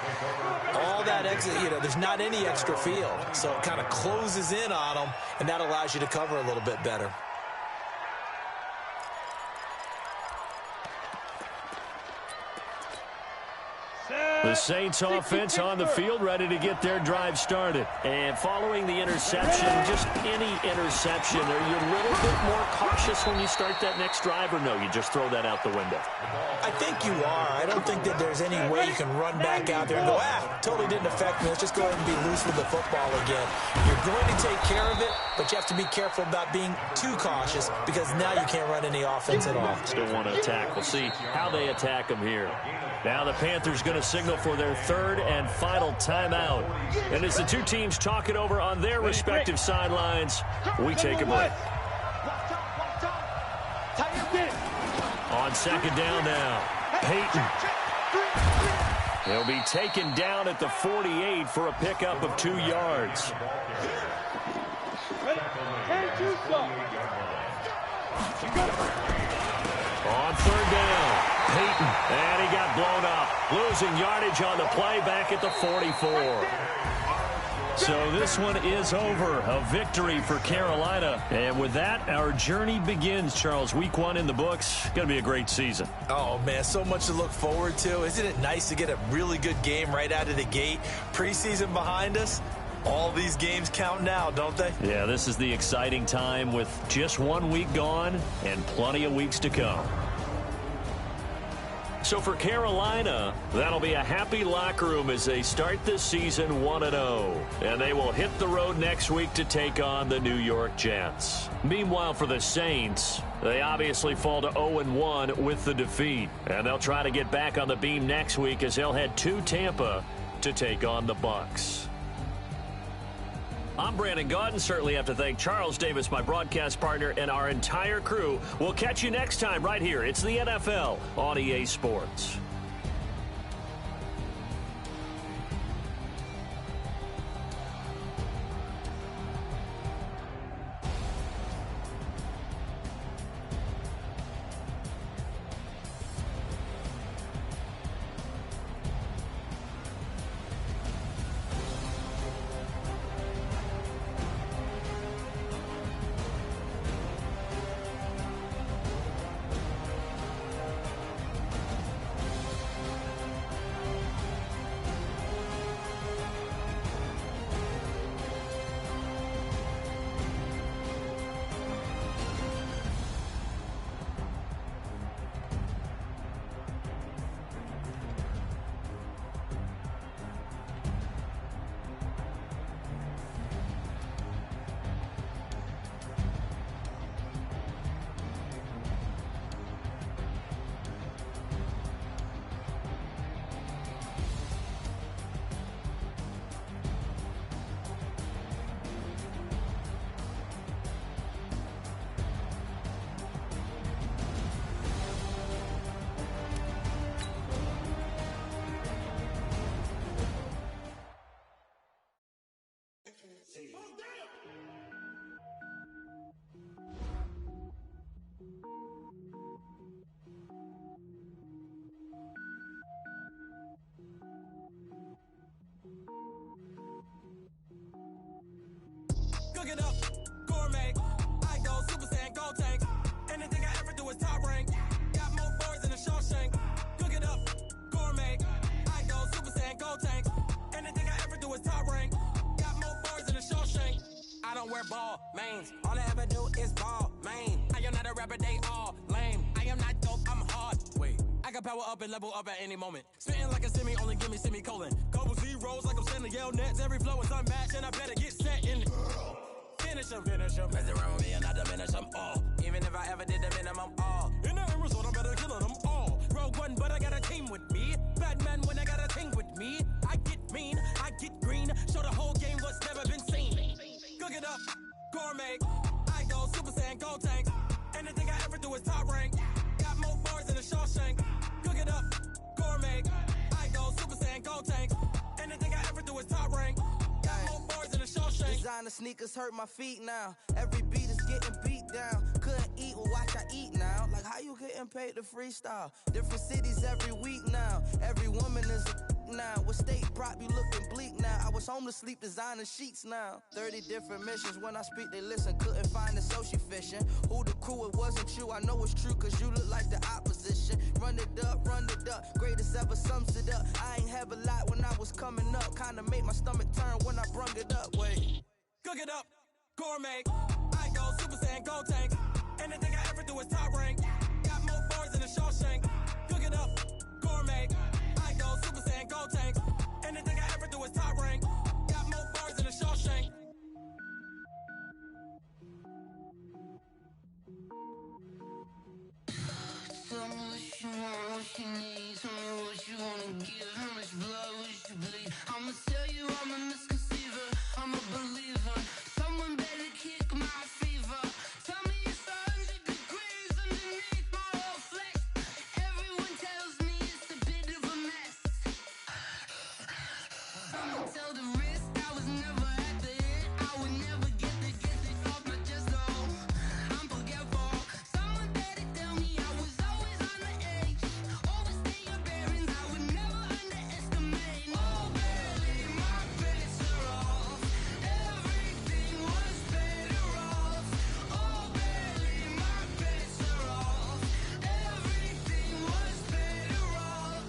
all that extra, there's not any extra field. So it kind of closes in on them, and that allows you to cover a little bit better. The Saints offense on the field, ready to get their drive started. And following the interception, just any interception, are you a little bit more cautious when you start that next drive, or no, you just throw that out the window? I think you are. I don't think that there's any way you can run back out there and go, totally didn't affect me. Let's just go ahead and be loose with the football again. You're going to take care of it, but you have to be careful about being too cautious because now you can't run any offense at all. Still want to attack. We'll see how they attack them here. Now the Panthers going to signal for their third and final timeout. And as the two teams talk it over on their respective sidelines, we take a break. On second down now, Peyton. He'll be taken down at the 48 for a pickup of 2 yards. On third down, Peyton, and he got blown up. Losing yardage on the play back at the 44. So this one is over. A victory for Carolina. And with that, our journey begins, Charles. Week 1 in the books. Going to be a great season. Oh, man, so much to look forward to. Isn't it nice to get a really good game right out of the gate? Preseason behind us. All these games count now, don't they? Yeah, this is the exciting time with just 1 week gone and plenty of weeks to come. So for Carolina, that'll be a happy locker room as they start this season 1-0. And they will hit the road next week to take on the New York Jets. Meanwhile, for the Saints, they obviously fall to 0-1 with the defeat. And they'll try to get back on the beam next week as they'll head to Tampa to take on the Bucs. I'm Brandon Gaudin. Certainly have to thank Charles Davis, my broadcast partner, and our entire crew. We'll catch you next time right here. It's the NFL on EA Sports. Cook it up, gourmet. I go Super Saiyan, go tank. Anything I ever do is top rank. Got more boards than a Shawshank. Cook it up, gourmet. I go Super Saiyan, go tank. Anything I ever do is top rank. Got more boards than a Shawshank. I don't wear ball mains. All I ever do is ball main. I am not a rapper, they all lame. I am not dope, I'm hard. Wait, I got power up and level up at any moment. Spitting like a semi, only give me semicolon. Couple zeros like I'm sending yell nets. Every flow is unmatched and I better get set in. Finish them. Mess around with me and I diminish them all. Even if I ever did the minimum all. In the end result, I'm better killing them all. Rogue One, but I got a team with me. Batman when I got a thing with me. I get mean, I get green. Show the whole game what's never been seen. Cook it up, gourmet. I go Super Saiyan, go tank. Anything I ever do is top rank. Got more bars than a Shawshank. Cook it up, gourmet. I go Super Saiyan, go tank. Anything I ever do is top rank. Got more bars than a Shawshank. Designer sneakers hurt my feet now. Every beat is getting beat down. Couldn't eat, well watch I eat now. Like how you getting paid to freestyle? Different cities every week now. Every woman is a now. With state prop, you looking bleak now. I was home to sleep, designing sheets now. 30 different missions. When I speak, they listen. Couldn't find it, so she fishing. Who the crew? It wasn't you. I know it's true, cause you look like the opposition. Run it up, run it up. Greatest ever sums it up. I ain't have a lot when I was coming up. Kinda made my stomach turn when I brung it up. Wait. Cook it up, gourmet. I go Super Saiyan, go tank. Anything I ever do is top rank. Got more bars than a Shawshank. Cook it up, gourmet. I go Super Saiyan, go tank. Anything I ever do is top rank. Got more bars than a Shawshank. Tell me what you want, what you need. Tell me what you wanna give. How much blood would you bleed? I'ma tell you I'm a misconceiver. I'm a believer. Someone better kick my fever. Tell me it's 100 degrees underneath my whole flesh. Everyone tells me it's a bit of a mess. I'ma tell the risk I was never at the hit. I would never get it off my chest though. I'm forgetful. Someone better tell me I was always on the edge. Overstay your bearings, I would never underestimate. Oh baby, my bets are off. Everything was better off. Oh baby, my bets are off. Everything was better off.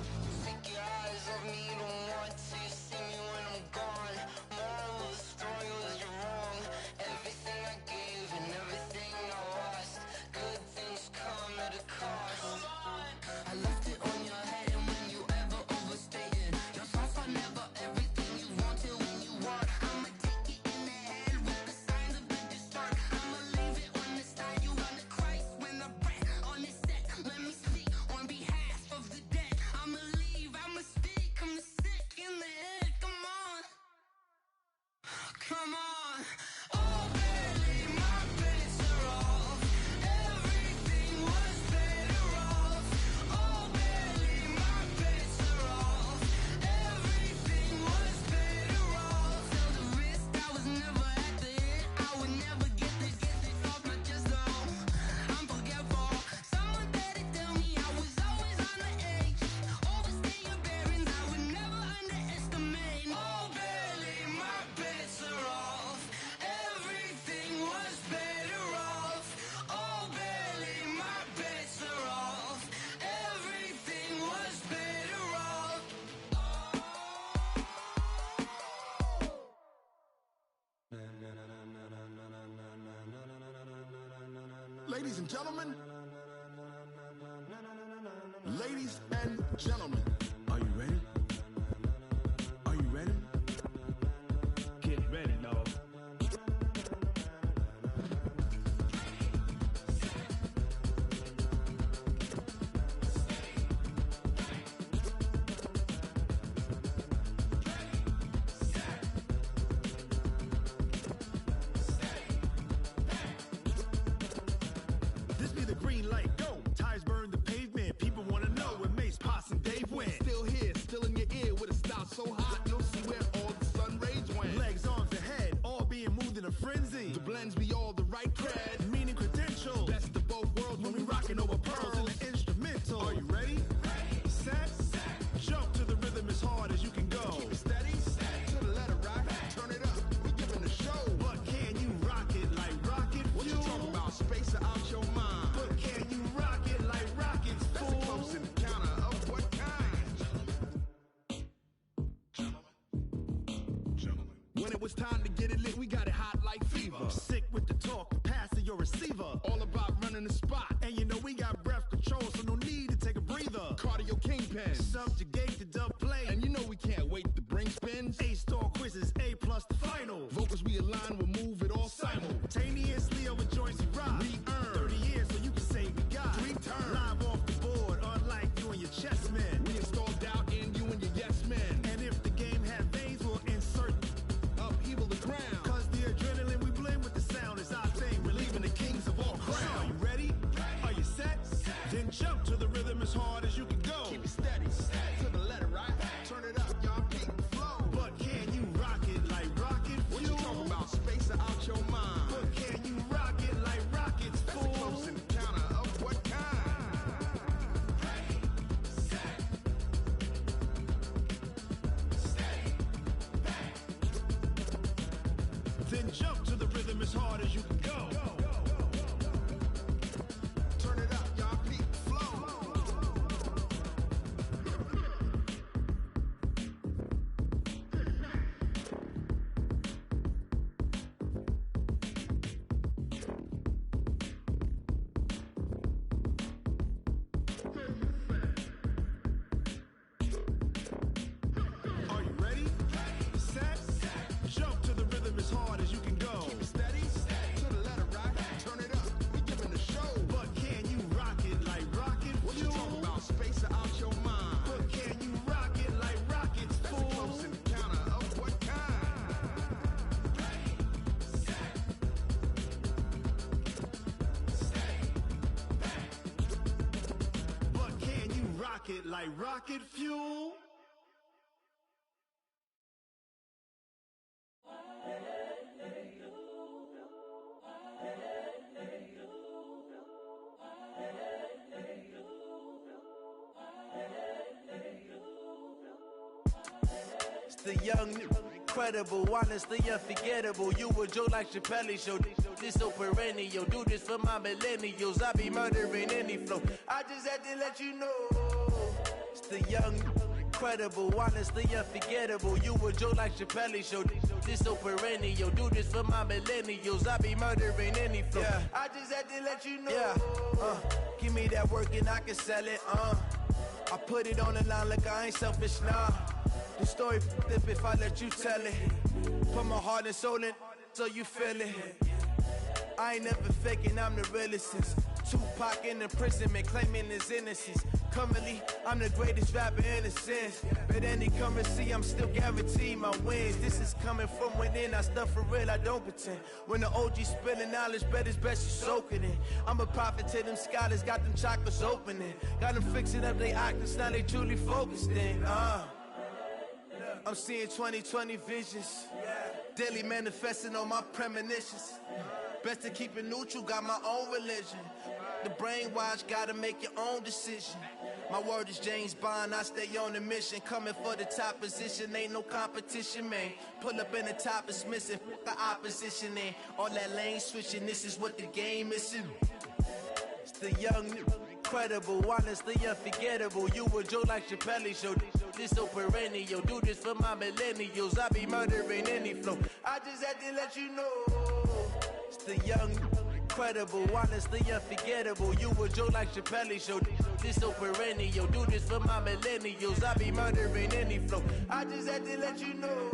Take your eyes off me, you don't want to see me when I'm gone. Moral of the story was you're wrong. Everything I gave and everything I lost. Good things come at a cost. I left it on your head, and when you ever overstated, your thoughts are never everything you wanted when you want. I'ma take it in the head with the signs of the distort. I'ma leave it on the side. You on the Christ when I breath on this set. Let me speak on behalf of the dead. I'ma leave, I'ma speak. I'm sick in the head. Come on, come on. Oh baby, my bets are off. Everything was better off. Oh baby, my bets are off. Everything was better off. Tell the risk I was never at the hit. I would never get it off my chest though. I'm forgetful. Someone better tell me I was always on the edge. Overstay your bearings, I would never underestimate. Oh baby, my bets are off. Everything was better off. Oh baby, my bets are off. Everything was better off. Ladies and gentlemen, ladies and gentlemen, are you ready? Are you ready? Get ready, dog. This be the green light, go. Tires burn the pavement. People wanna know where Mace, Potts, and Dave went. Still here, still in your ear with a style so hot, you'll see where all the sun rays went. Legs, arms, and head, all being moved in a frenzy. The blends be all the right cred. Meaning credentials. Best of both worlds When we rockin' over pearls in the instrumental. Are you ready? Set, jump to the rhythm as hard as you can go. Keep it steady, to the letter right. Turn it up, we giving the show. But can you rock it like rocket What you fuel? talking about? Space or out your mind? But can you rock it like rockets, That's a fool? close encounter of what kind? Gentlemen. When it was time to get it lit, we got it hot like fever. Sick with the talk, pass to your receiver. All about running the spot. And you know we got breath control, so no need to take a breather. Cardio kingpin. Subjugate the dub play. And you know we can't wait to bring spins. A-star quizzes, A+ the final. Vocals we align, we'll move it all Simultaneously over joints we rock. We earn 30 years so you can say we got 3 turns. Live off the board, unlike you and your chess men. We install doubt in you and your yes men. And if the game had veins, we'll insert Upheaval the ground. Cause the adrenaline we blend with the sound is our thing. Relieving the kings of all crowns. So are you ready? Are you set? Then jump to the rhythm as hard as you can go. Keep it steady, to pocket like rocket fuel. It's the young, incredible, honestly unforgettable. You a joke like Chappelle show. This so perennial. Do this for my millennials. I be murdering any flow. I just had to let you know. It's the young, incredible, honestly unforgettable. You a joke like Chappelle show. This so perennial. Do this for my millennials. I be murdering any flow. Yeah. I just had to let you know. Yeah. Give me that work and I can sell it. I put it on the line like I ain't selfish, nah. The story flip if I let you tell it. Put my heart and soul in so you feel it. I ain't never faking, I'm the realest since Tupac in imprisonment, claiming his innocence. Currently, I'm the greatest rapper in a sense. But any currency, I'm still guaranteed my wins. This is coming from within, I stuff for real, I don't pretend. When the OG spilling knowledge, bet it's best you soak it in. I'm a prophet to them scholars, got them chakras opening. Got them fixing up their octaves, now they truly focused in. I'm seeing 2020 visions, daily manifesting on my premonitions. Best to keep it neutral, got my own religion. The brainwash, gotta make your own decision. My word is James Bond, I stay on a mission. Coming for the top position, ain't no competition, man. Pull up in the top is missing, the opposition in. All that lane switching, this is what the game is. It's the young, incredible, honestly unforgettable. You a joke like Chappelle show. This so perennial. Do this for my millennials. I be murdering any flow. I just had to let you know. It's the young, incredible, honestly unforgettable. You a joke like Chappelle show. This so perennial. Do this for my millennials. I be murdering any flow. I just had to let you know.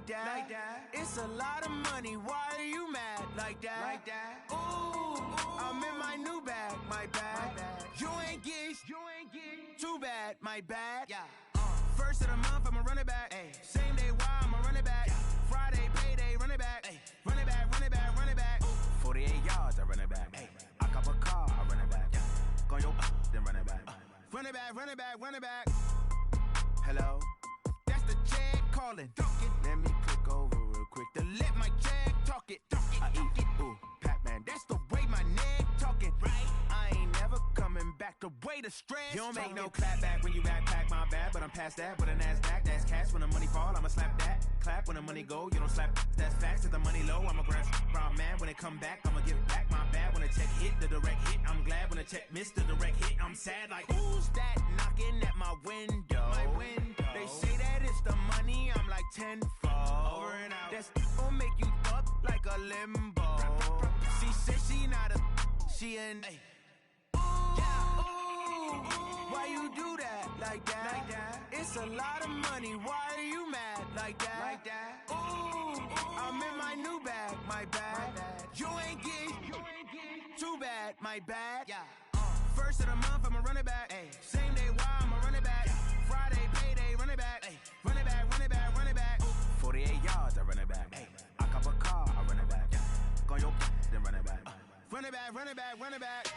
Like that. It's a lot of money. Why are you mad like that? Ooh, I'm in my new bag. My bad. You ain't get too bad. My bad. Yeah. First of the month, I'ma run it back. Ay. Same day, why I'ma run it back. Yeah. Friday, payday, run it back. Ay. Run it back, run it back, run it back. Ooh. 48 yards, I run it back. Ay. I cop a car, I run it back. Yeah. Go yo, then run it back. Run it back, run it back, run it back. Hello? That's the check calling. Let me click over real quick to let my check talk it. I eat it, ooh, Pac-Man. That's the way my neck talking. Right? I ain't never coming back the way the stress. You don't make no clap back when you backpack, my bad. But I'm past that with a NASDAQ. That's cash when the money fall. I'ma slap that. Clap when the money go. You don't slap. That's facts. If the money low, I'ma grab brown man. When it come back, I'ma give it back. My bad when the check hit the direct hit. I'm glad when the check missed the direct hit. I'm sad like who's that knocking at my window? My window. They say that it's the money. I'm like tenfold. Over and out. That's gon' make you up like a limbo. She said she not a. She an. Why you do that like that? It's a lot of money. Why are you mad like that? Ooh, I'm in my new bag. My bad. You ain't get too bad. My bad. Yeah. First of the month, I'ma run it back. Ay. Same day, why I'ma run it back. Friday, payday, run it back. Ay. Run it back, run it back, run it back. 48 yards, I run it back. Ay. I cop a car, I run it back. Go yo, then run it back. Run it back, run it back, run it back.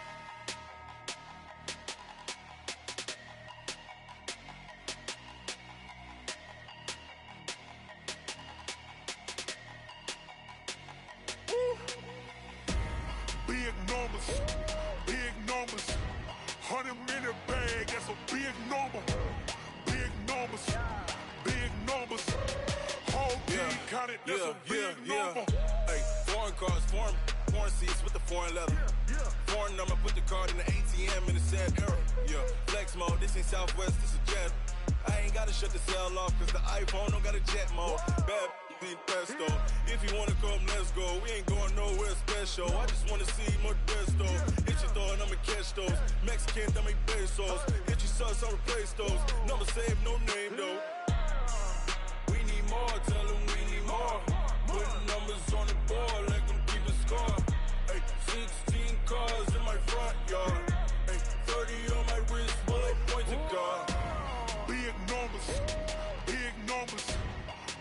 Big numbers, big numbers. 100 minute bag, that's a big number. Big numbers, big numbers. Whole team counted, that's a big number. Hey, foreign cars, foreign seats with the foreign leather. Foreign number, put the card in the ATM in the sad era. Yeah, flex mode, this ain't Southwest, this is Jet. I ain't gotta shut the cell off, cause the iPhone don't got a jet mode. Bad be pesto. If you wanna come, let's go. We ain't going nowhere special. I just wanna see more desto. Hit your thought, I'ma catch those. Mexican, dame pesos. Hit your sus, I'll replace those. Number save, no name though. We need more, tell them we need more. Putting numbers on the board, let them keep a score. Ay, 16 cars in my front yard. Ay, 30 on my wrist, bullet point to God. Big numbers, big numbers.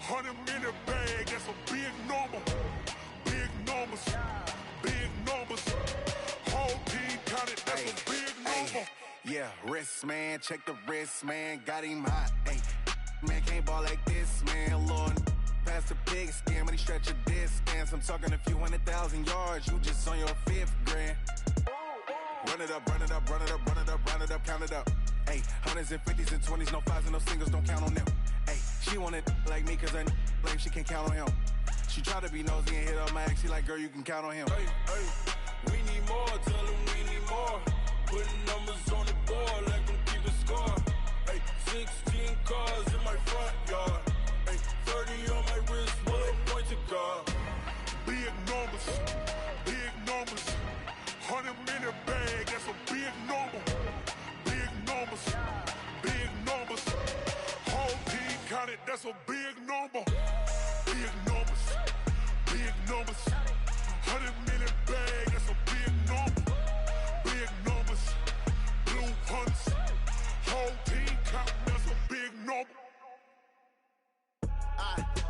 100 in the bag, that's a big number. Big numbers, big numbers. Whole team counted, that's a big number. Yeah, wrist man, check the wrist man, got him hot. Ay, man can't ball like this, man. Lord, past the big skin when he stretch a distance. I'm talking a few 100,000 yards, you just on your 5th grand. Run it up, run it up, run it up, run it up, run it up, count it up. Ay, hundreds and 50s and 20s, no 5s and no singles, don't count on them. Ay, she wanted like me cause her blame, she can't count on him. She tried to be nosy and hit up my ex, she like, girl, you can count on him. Hey, hey, we need more, tell them we need more. Putting numbers on the board, let them keep a score. Hey, 16 cars in my front yard. Hey, 30 on my wrist, bullet point to God. Big numbers, big numbers. 100 in the bag, that's a big number. Big numbers, big numbers. Whole team counted, that's a big number. Big numbers, big numbers. 100 in the bag, that's a big number. Big numbers, blue hunts. Whole team counting, that's a big number.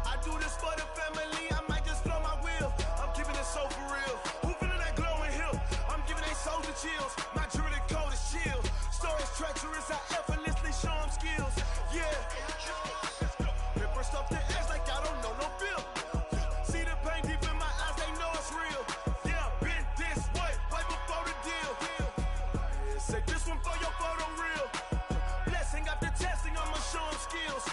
I do this for the family, I might just blow my wheel. I'm keeping it so for real. Who feeling that glowing hill? I'm giving they soldier chills. My jewelry coat is chill. Stories treacherous, I effortlessly show them skills. Yeah. Ripper stuff the edge like I don't know no feel. See the pain deep in my eyes, they know it's real. Yeah, been this way, right before the deal. Say this one for your photo real. Blessing after testing, I'ma show them skills.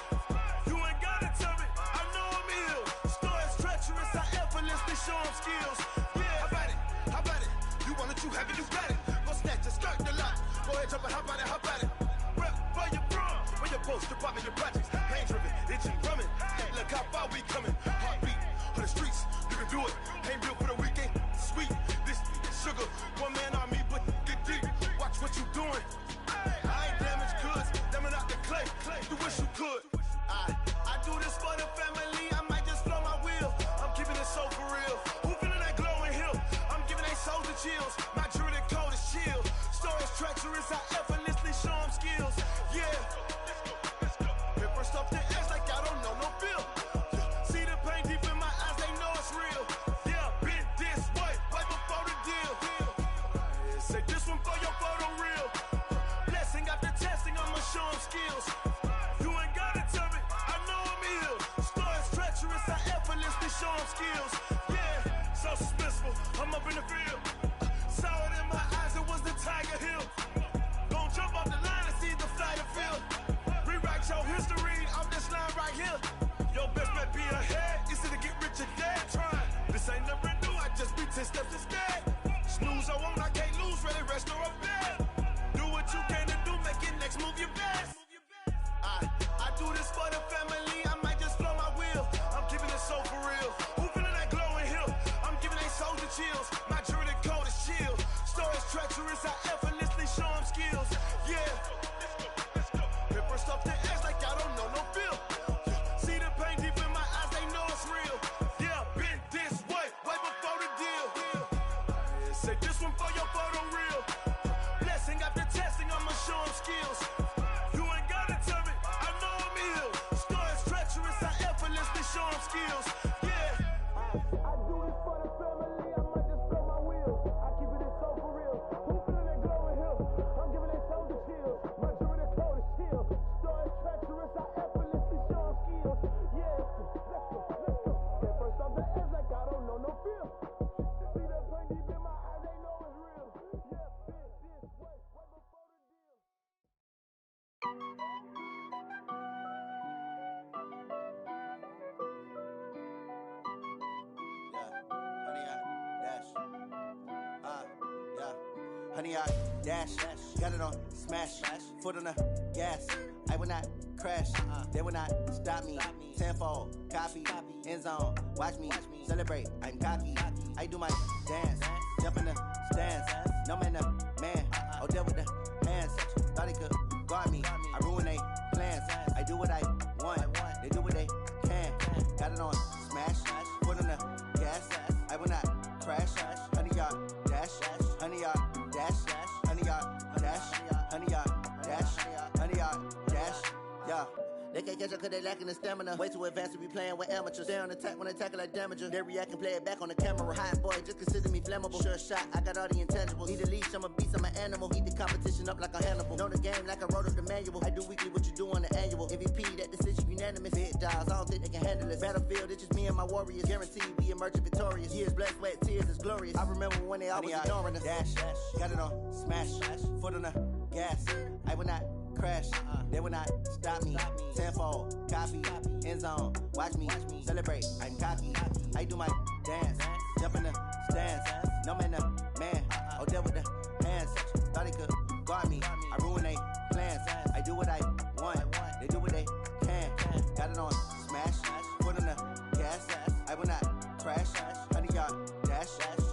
You ain't gotta tell me, I know I'm ill. Stories treacherous, I effortlessly show them skills. Yeah, how about it? How about it? You want it, you have it, you got it. Go snatch it, skirt the lot. Go ahead, jump it, how about it, how about it? Rep for your bro, when you're supposed to pop in your projects. Pain driven, itching, drumming. Hey, look how far we coming. Heartbeat for the streets, you can do it. Ain't built for the weekend, sweet. This sugar, one man army, but get deep. Watch what you doing. I ain't damaged goods, damn it out the clay. You wish you could. I do this for the family, I might just blow my wheel. I'm keeping it so for real. Who feeling that glowing hill? I'm giving they soldier chills. My jewelry coat is chill. Stories treacherous, I effortlessly show them skills. Yeah. Ripper stuff the edge like I don't know no feel. See the pain deep in my eyes, they know it's real. Yeah, been this way, right before the deal. Say this one for your photo real. Blessing after testing, I'ma show them skills. You ain't gotta tell me, I know I'm ill. Stories treacherous, I effortlessly show them skills. Yeah, so suspenseful, I'm up in the field. Saw it in my eyes, it was the Tiger Hill. Gon' jump off the line and see the flight of field. Rewrite your history off this line right here. Your best bet be ahead, easy to get rich or dead trying. This ain't never new, I just be 10 steps instead. Snooze I won't, I can't lose, ready, rest or a bed. Do what you can to do, make it next move your best. I do this for the family, I might just blow my wheel. I'm keeping it so for real. Who feeling that glowing hill? I'm giving they soldier chills. My jewelry coat is chill. Stories treacherous, I effortlessly show them skills. Yeah. Ripper stuff the edge like I don't know no feel. See the pain deep in my eyes, they know it's real. Yeah, been this way, right before the deal. Say this one for your photo real. Blessing after testing, I'ma show them skills. You ain't gotta tell me, I know I'm ill. Stories treacherous, I effortlessly show them skills. Yeah. I do this for the family, I might just blow my wheel. I keep it so for real. Who feeling that glowing hill? I'm giving they soldier chills. My jewelry coat is chill. Stories treacherous, I effortlessly show them skills. Yeah. Let's go. Get first off the edge like I don't know no feel. See the pain deep in my eyes, they know it's real. Yeah, been this way, right before the deal. Honey, I dash, got it on smash, foot on the gas. I will not crash. They will not stop me. Tenfold, copy, end zone. Watch me celebrate. I'm cocky. I do my dance, jump in the stands. No man, man. Oh, deal with the hands. Thought he could guard me. I ruin they plans. I do what I want. They do what they can. Got it on smash. Foot on the gas. I will not crash. 100-yard dash. 100-yard dash. 100-yard dash. 100-yard dash. 100-yard dash. Yeah. They can't catch up cause they lacking the stamina. Way too advanced to be playing with amateurs. Stay on attack when they tackle like damager. They react and play it back on the camera. Hot boy, just consider me flammable. Sure shot, I got all the intangibles. Need a leash, I'm a beast, I'm an animal. Eat the competition up like a Hannibal. Know the game like I wrote up the manual. I do weekly what you do on the annual. MVP, that decision unanimous. Big dials, I don't think they can handle it. Battlefield, it's just me and my warriors. Guaranteed we emerge victorious. Years, blood, sweat, tears, it's glorious. I remember when they always ignoring us. Dash, got it on smash. Foot on the gas. I will not crash. They will not stop me. Tenfold, copy, end zone. Watch me celebrate. I'm cocky. I do my dance, jump in the stands. No man, man. Oh, deal with the hands. Thought he could guard me. I ruin they plans. I do what I want. They do what they can. Got it on smash. Foot on the gas. I will not crash. 100-yard dash.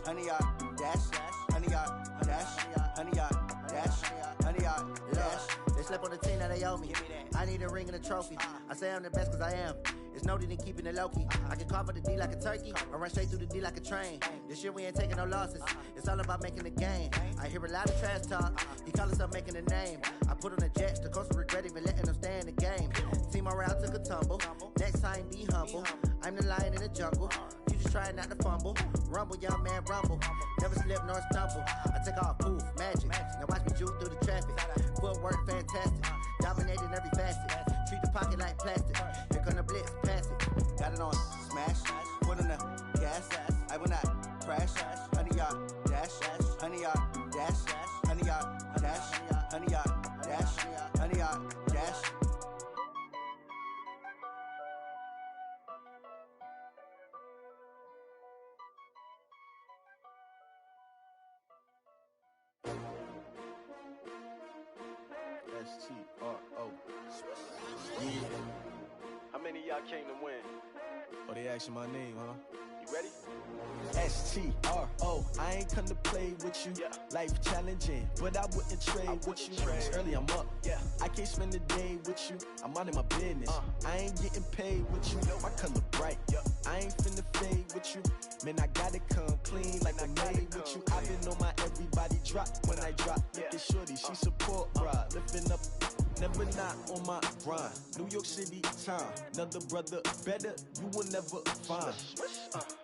100-yard dash. 100-yard dash. 100-yard dash. 100-yard dash. They slept on the team that they owe me. I need a ring and a trophy. I say I'm the best cause I am. It's noted in keeping it low-key. I can carve up the D like a turkey or run straight through the D like a train. This year we ain't taking no losses. It's all about making the game. I hear a lot of trash talk. He call himself making a name. I put on the Jets. The coach will regret even letting them stay in the game. Team morale took a tumble. Next time be humble. I'm the lion in the jungle. You just try not to fumble. Rumble, young man, rumble. Never slip nor stumble. I take off, poof, magic. Now watch me juke through the traffic. Footwork fantastic. Dominating every facet. Treat the pocket like plastic. Here come the blitz, pass it. Got it on smash. Foot on the gas. I will not crash. 100-yard dash. 100-yard dash. 100-yard dash. 100-yard dash. 100-yard dash. S-T-R-O. Yeah. How many of y'all came to win? Oh, they asking my name, huh? You ready? S-T-R-O. I ain't come to play with you. Life challenging, but I wouldn't trade with you. It's early, I'm up. I can't spend the day with you. I'm out of my business. I ain't getting paid with you. My color bright. I ain't finna fade with you. Man, I gotta come clean like I made with you. I've been on my everybody drop when I drop. Look at shorty, she support bra. Lifting up, never not on my grind. New York City time, another brother better, you will never find.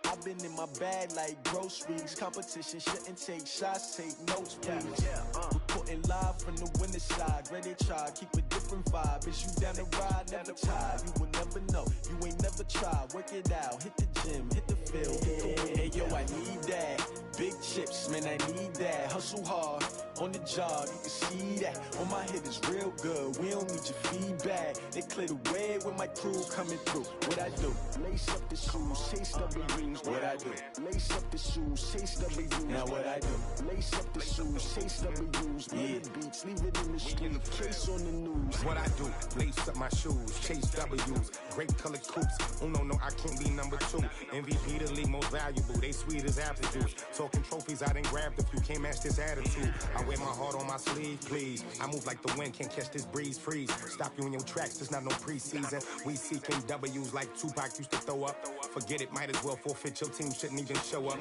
I've been in my bag like groceries. Competition shouldn't take shots, take notes, please. Reporting live from the winter side. Ready to try, keep a different vibe. Is you down the ride, never tired. You will never know, you ain't never tried. Work it out, hit the gym, hit the field. Hey yo, I need that. Big chips, man, I need that. Hustle hard, on the job, you can see that. On my head is real good, we don't need your feedback. They clear the way with my crew coming through. What I do? Lace up the shoes, chase W's. What I do? Lace up the shoes, chase W's. Now what I do? Lace up the shoes, chase W's. Yeah, beats, leave it in the street, case on the news. What I do? Lace up my shoes, chase W's. Great colored coops. Oh no, I can't be number 2. MVP the league most valuable. They sweet as apple juice. Talking trophies, I done grabbed a few. Can't match this attitude. I wear my heart on my sleeve, please. I move like the wind, can't catch this breeze. Freeze. Stop you in your tracks. There's not no preseason. We seeking W's like Tupac used to throw up. Forget it, might as well forfeit. Your team shouldn't even show up.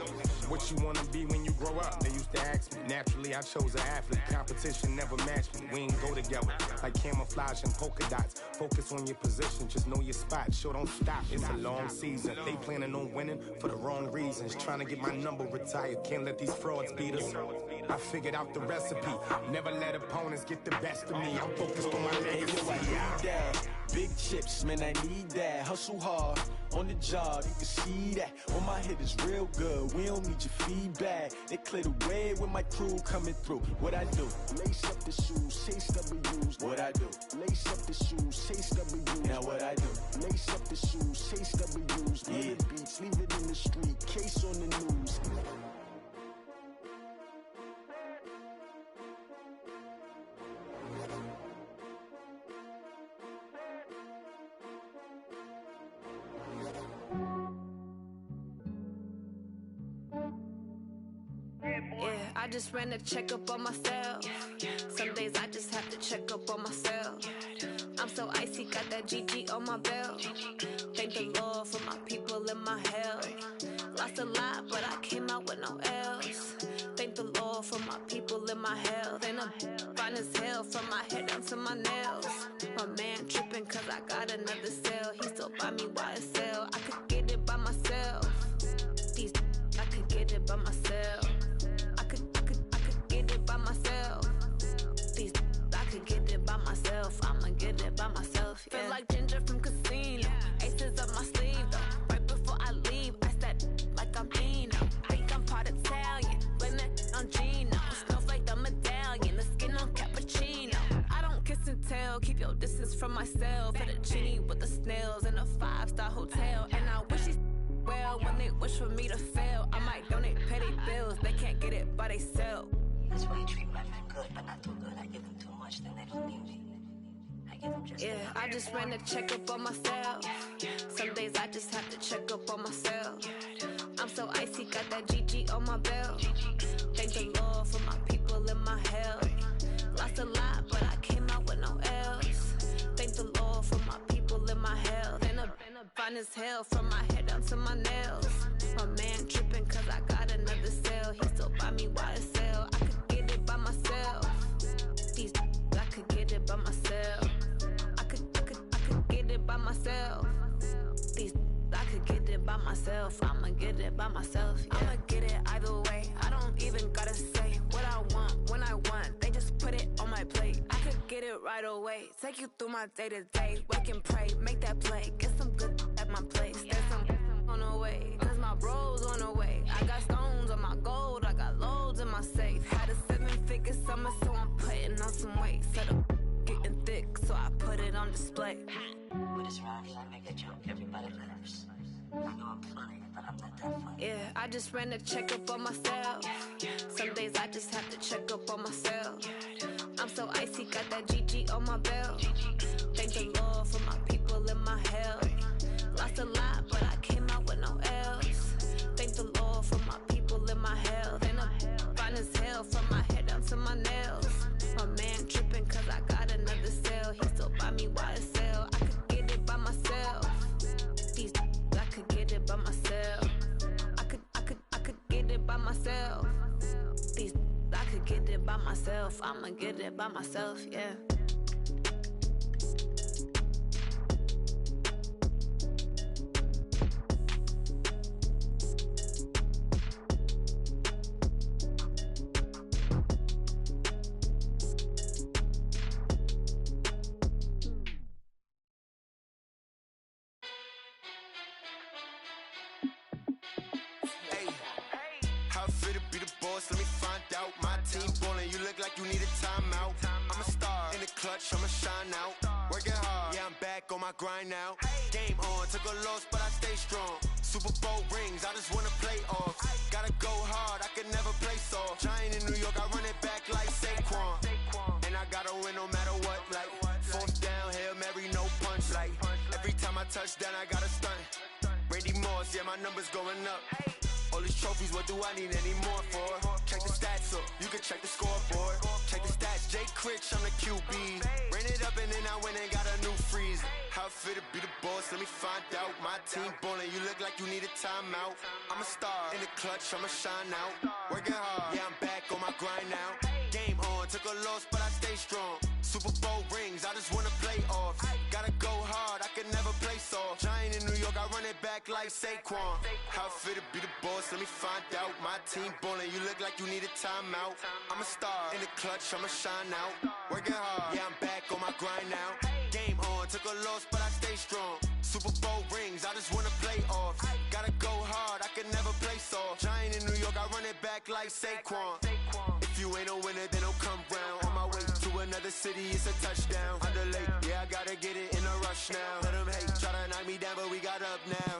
What you wanna be when you grow up? They used to ask me. Naturally, I chose an athlete. Competition never matched me. We ain't go together like camouflage and polka dots. Focus on your position, just know your spot. Sure, don't stop. It's a long season. They planning on winning for the wrong reasons. Trying to get my number retired. Can't let these frauds beat us. I figured out the recipe. Never let opponents get the best of me. I'm focused on my legacy. I need that. Big chips, man, I need that. Hustle hard, on the job, you can see that. On my head is real good, we don't need your feedback. They clear the way with my crew coming through. What I do? Lace up the shoes, chase W's. What I do? Lace up the shoes, chase W's. Now what I do? Lace up the shoes, chase W's. Yeah, beats, leave it in the street, case on the news. I just ran a checkup on myself. Some days I just have to check up on myself. I'm so icy, got that GG on my belt. Thank the Lord for my people in my health. Lost a lot, but I came out with no L's. Thank the Lord for my people in my health. And I'm fine as hell from my head down to my nails. My man tripping cause I got another cell. He still buy me YSL. I could get it by myself. These I could get it by myself. I could get it by myself. These I could get it by myself. I'ma get it by myself. Yeah. Feel like Ginger from Casino. Aces up my sleeve though. Right before I leave, I said like I'm Dino. Think I'm part Italian. Blame that on Gino. Smells like the medallion. The skin on cappuccino. I don't kiss and tell. Keep your distance from myself. At a genie with the snails in a 5-star hotel. And I wish he's well when they wish for me to fail. I might donate petty bills. They can't get it by themselves. That's why you treat women good, but not too good. I give them too much, then they don't need me. I give them just yeah, I just ran a checkup on myself. Some days I just have to check up on myself. I'm so icy, got that GG on my belt. Thank the Lord for my people in my health. Lost a lot, but I came out with no L's. Thank the Lord for my people in my health. And I'm fine as hell from my head down to my nails. My man tripping cause I got another cell. He still buy me YSL. I could get it by myself. These I could get it by myself. I could get it by myself. These I could get it by myself. I'ma get it by myself. Yeah. I'ma get it either way. I don't even gotta say what I want when I want. They just put it on my plate. I could get it right away. Take you through my day to day. Wake and pray, make that play. Get some good at my place. There's some on the way. Cause my bro's on the way. I got stones on my gold. I got loads in my safe. Had a 7-figure summer, so I'm putting on some weight. Set up getting thick, so I put it on display. With this round here, I make a joke. Everybody laughs. I know I'm funny, but I'm not that funny. Yeah, I just ran a checkup on myself. Some days I just have to check up on myself. I'm so icy, got that GG on my belt. Thank the Lord for my people in my health. Lost a lot, but I came out with no L's. Thank the Lord for my people in my health. And I'm fine as hell from my head down to my nails. My man tripping cause I got another cell. He still buy me YSL. I could get it by myself. These I could get it by myself. I could get it by myself. These I could get it by myself. I'ma get it by myself, yeah. Let me find out. My team ballin', you look like you need a timeout. I'm a star in the clutch, I'ma shine out. Working hard, yeah, I'm back on my grind now. Game on, took a loss, but I stay strong. Super Bowl rings, I just wanna play off. Gotta go hard, I can never play soft. Giant in New York, I run it back like Saquon. And I gotta win no matter what, like fourth down, Hail Mary, no punch. Like every time I touch down, I gotta stunt. Randy Moss, yeah, my numbers going up. All these trophies, what do I need any more for? Check the stats up, you can check the scoreboard. Check the stats, Jay Critch, I'm the QB. Ran it up and then I went and got a new freeze. How it fit to be the boss, let me find out. My team ballin', you look like you need a timeout. I'm a star in the clutch, I'ma shine out. Working hard, yeah, I'm back on my grind now. Game on, took a loss, but I stay strong. Super Bowl rings, I just wanna play off. Gotta go hard, I can never play soft. Giant in New York, I run it back like Saquon. How it fit to be the boss, let me find out. My team ballin', you look like you need a timeout. I'm a star in the clutch, I'ma shine out. Working hard, yeah, I'm back on my grind now. Game on, took a loss, but I stay strong. Super Bowl rings, I just wanna play off. Gotta go hard, I can never play soft. Giant in New York, I run it back like Saquon. If you ain't a winner, then don't come round. On my way to another city, it's a touchdown. Underlay, yeah, I gotta get it in a rush now. Let them hate, try to knock me down, but we got up now.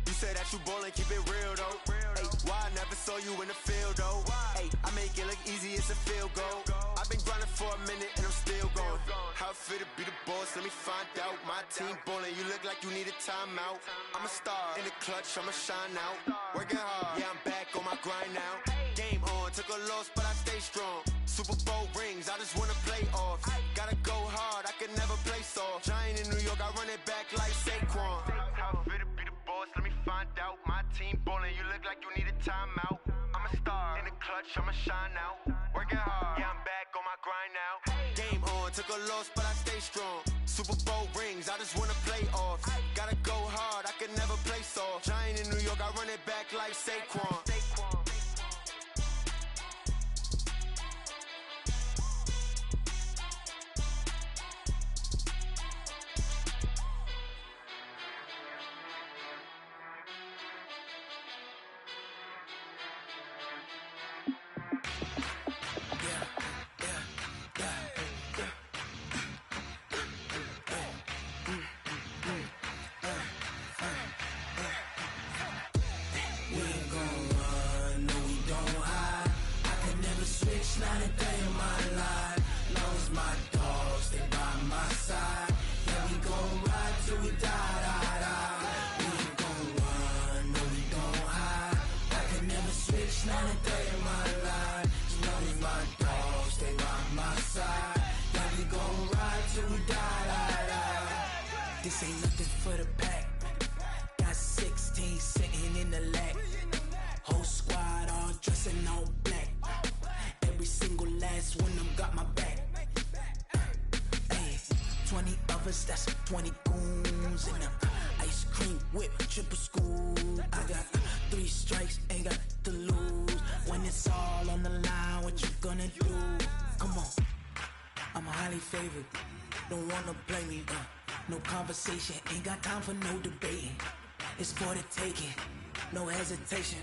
You say that you ballin', keep it real though. Ay, why I never saw you in the field though? Ay, I make it look easy, it's a field goal. I've been grinding for a minute and I'm still going. How it fit to be the boss, let me find out. My team ballin', you look like you need a timeout. I'm a star in the clutch, I'ma shine out. Working hard, yeah, I'm back on my grind now. Game on, took a loss, but I stay strong. Super Bowl rings, I just wanna play off. Gotta go hard, I can never play soft. Giant in New York, I run it back like Saquon. How fit to be the boss, let me find out. My team ballin', you look like you need a timeout. I'm a star in the clutch, I'ma shine out. Working hard, yeah, I'm back on my grind now. Game on, took a loss, but I stay strong. Super Bowl rings, I just wanna play off. Gotta go hard, I can never play soft. Giant in New York, I run it back like Saquon. This ain't nothing for the pack. Got 16 sitting in the lap. Whole squad all dressing all black. Every single last one of them got my back. Hey, 20 of us, that's 20 goons in the ice cream whip, triple school. I got 3 strikes, ain't got to lose. When it's all on the line, what you gonna do? Come on, I'm highly favored. Don't wanna play me, no conversation, ain't got time for no debating. It's for the taking, no hesitation,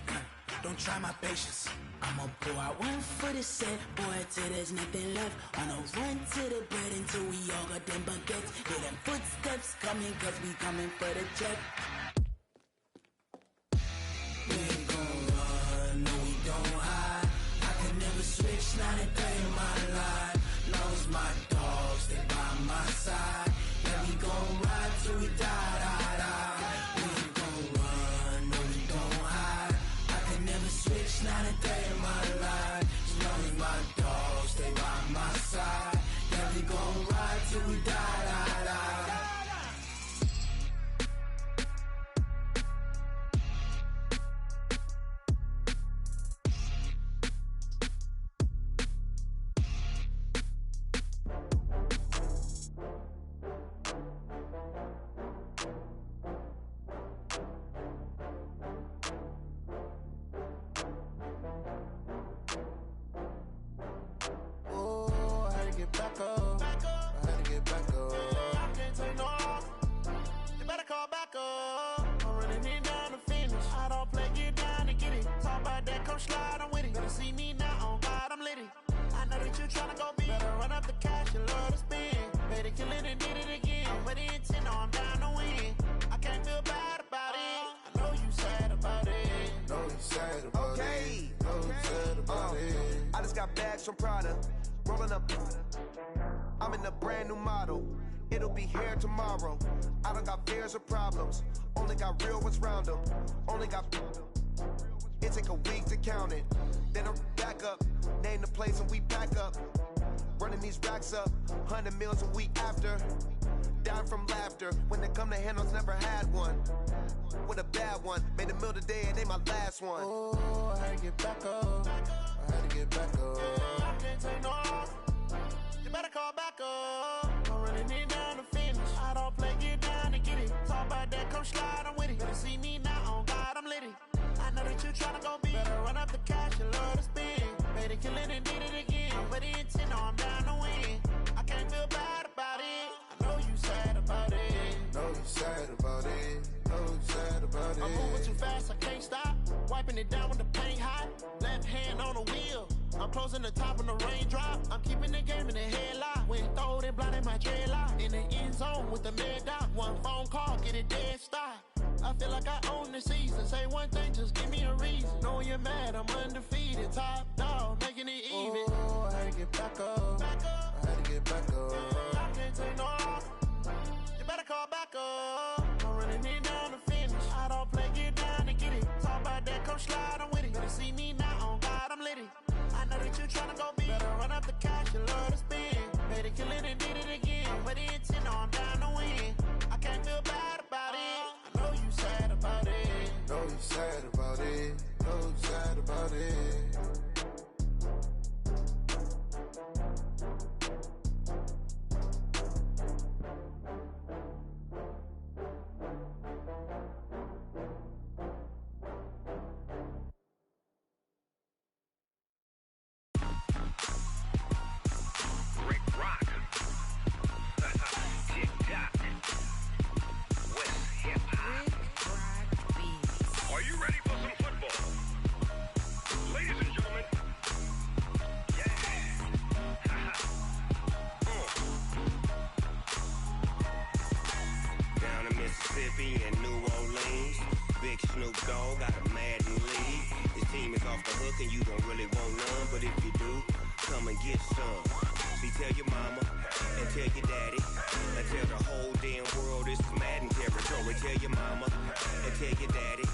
don't try my patience. I'ma pour out one for the set, boy, till there's nothing left. On a run to the bread until we all got them baguettes. Hear them footsteps coming, cause we coming for the check. We ain't gon' run, no we don't hide. I can never switch, not a day in my life. Long as my dogs, they by my side. Yeah, we gon' ride till we die. We ain't gon' run, no we don't hide. I can never switch, not a day in my life. As long as my dogs, they by my side. Yeah, we gon' ride till we die. Back up. I had to get back up. I can't take no off. You better call back up. I'm running it down to finish. I don't play, get down to get it. Talk about that, come slide, I'm with it. Better see me now, on God, I'm litty. I know that you tryna go big. Better run up the cash, you love to spend. Better kill it and did it again. I'm with the intent, no, I'm down to win. I can't feel bad about it. I know you sad about it. Know you sad about it. Know you sad about it. I just got bags from Prada. Rolling up, I'm in a brand new model. It'll be here tomorrow. I don't got fears or problems. Only got real ones round them. Only got. It take a week to count it. Then I back up, name the place and we pack up. Running these racks up, 100 meals a week after. Down from laughter. When they come to handles, never had one. With a bad one, made a meal today and they my last one. Oh, I had to get back up. I had to get back up. I can't take no off. You better call back up. I'm running it down to finish. I don't play, get down to get it. Talk about that, come slide, I'm with it. Better see me now, on God, I'm litty. I know that you tryna go big. Better run up the cash, you love to spend. Better kill it and did it again. I'm with the intent, no, I'm down to win. I can't feel bad about it. I know you sad about it. Know you sad about it. Know you sad about it. I'm moving too fast, I can't stop. Wiping it down when the paint hot. Left hand on the wheel. I'm closing the top when the raindrop. I'm keeping the game in the headlock. When throwed and blinded my dreadlock. In the end zone with the mad dot. One phone call, get it dead stop. I feel like I own the season. Say one thing, just give me a reason. Knowing you're mad, I'm undefeated. Top dog, making it even. Oh, I had to get back up. I had to get back up. I can't take no off. tryna go big. Better run up the cash, you love to spend. Made it, kill it, and did it again. But the intent, no, I'm down to win. I can't feel bad about it. I know you sad about it. Know you sad about it. Know you sad about it. Are you ready for some football? Ladies and gentlemen, down in Mississippi and New Orleans, Big Snoop Dogg got a Madden lead. His team is off the hook and you don't really want none, but if you do, come and get some. See, tell your mama and tell your daddy and tell the whole damn world this is Madden territory. Tell your mama and tell your daddy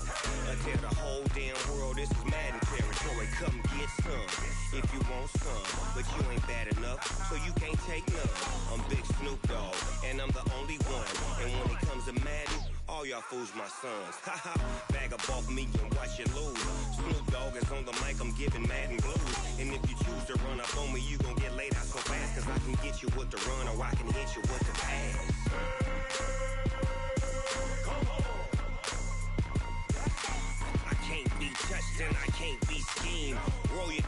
and tell the whole damn world this is Madden territory. Come get some if you want some, but you ain't bad enough, so you can't take none. I'm Big Snoop Dogg and I'm the only one, and when it comes to Madden, all y'all fools my sons. Haha, bag up off me and watch you lose. Snoop Dogg is on the mic, I'm giving Madden blues. And if you choose to run up on me, you gon' get laid out so fast, cause I can get you with the run or I can hit you with the pass. I can't be touched and I can't be schemed. Roll you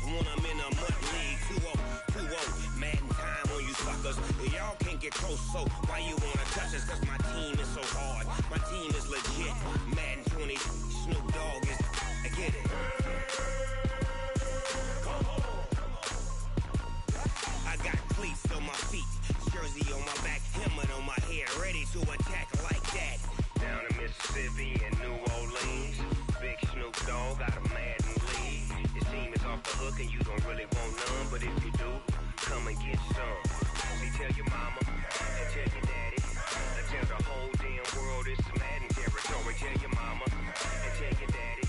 when I'm in a mud league. 2-0, Madden time on you suckers. Y'all can't get close, so why you wanna touch us? Cause my team is so hard, my team is legit. Madden 20, Snoop Dogg is, I get it. I got cleats on my feet, jersey on my back, helmet on my head, ready to attack like that. Down in Mississippi and New Orleans, Big Snoop Dogg got a Madden lead. His team is off the hook and you don't really want none, but if you do, come and get some. See, tell your mama and tell your daddy and tell the whole damn world it's Madden territory. Tell your mama and tell your daddy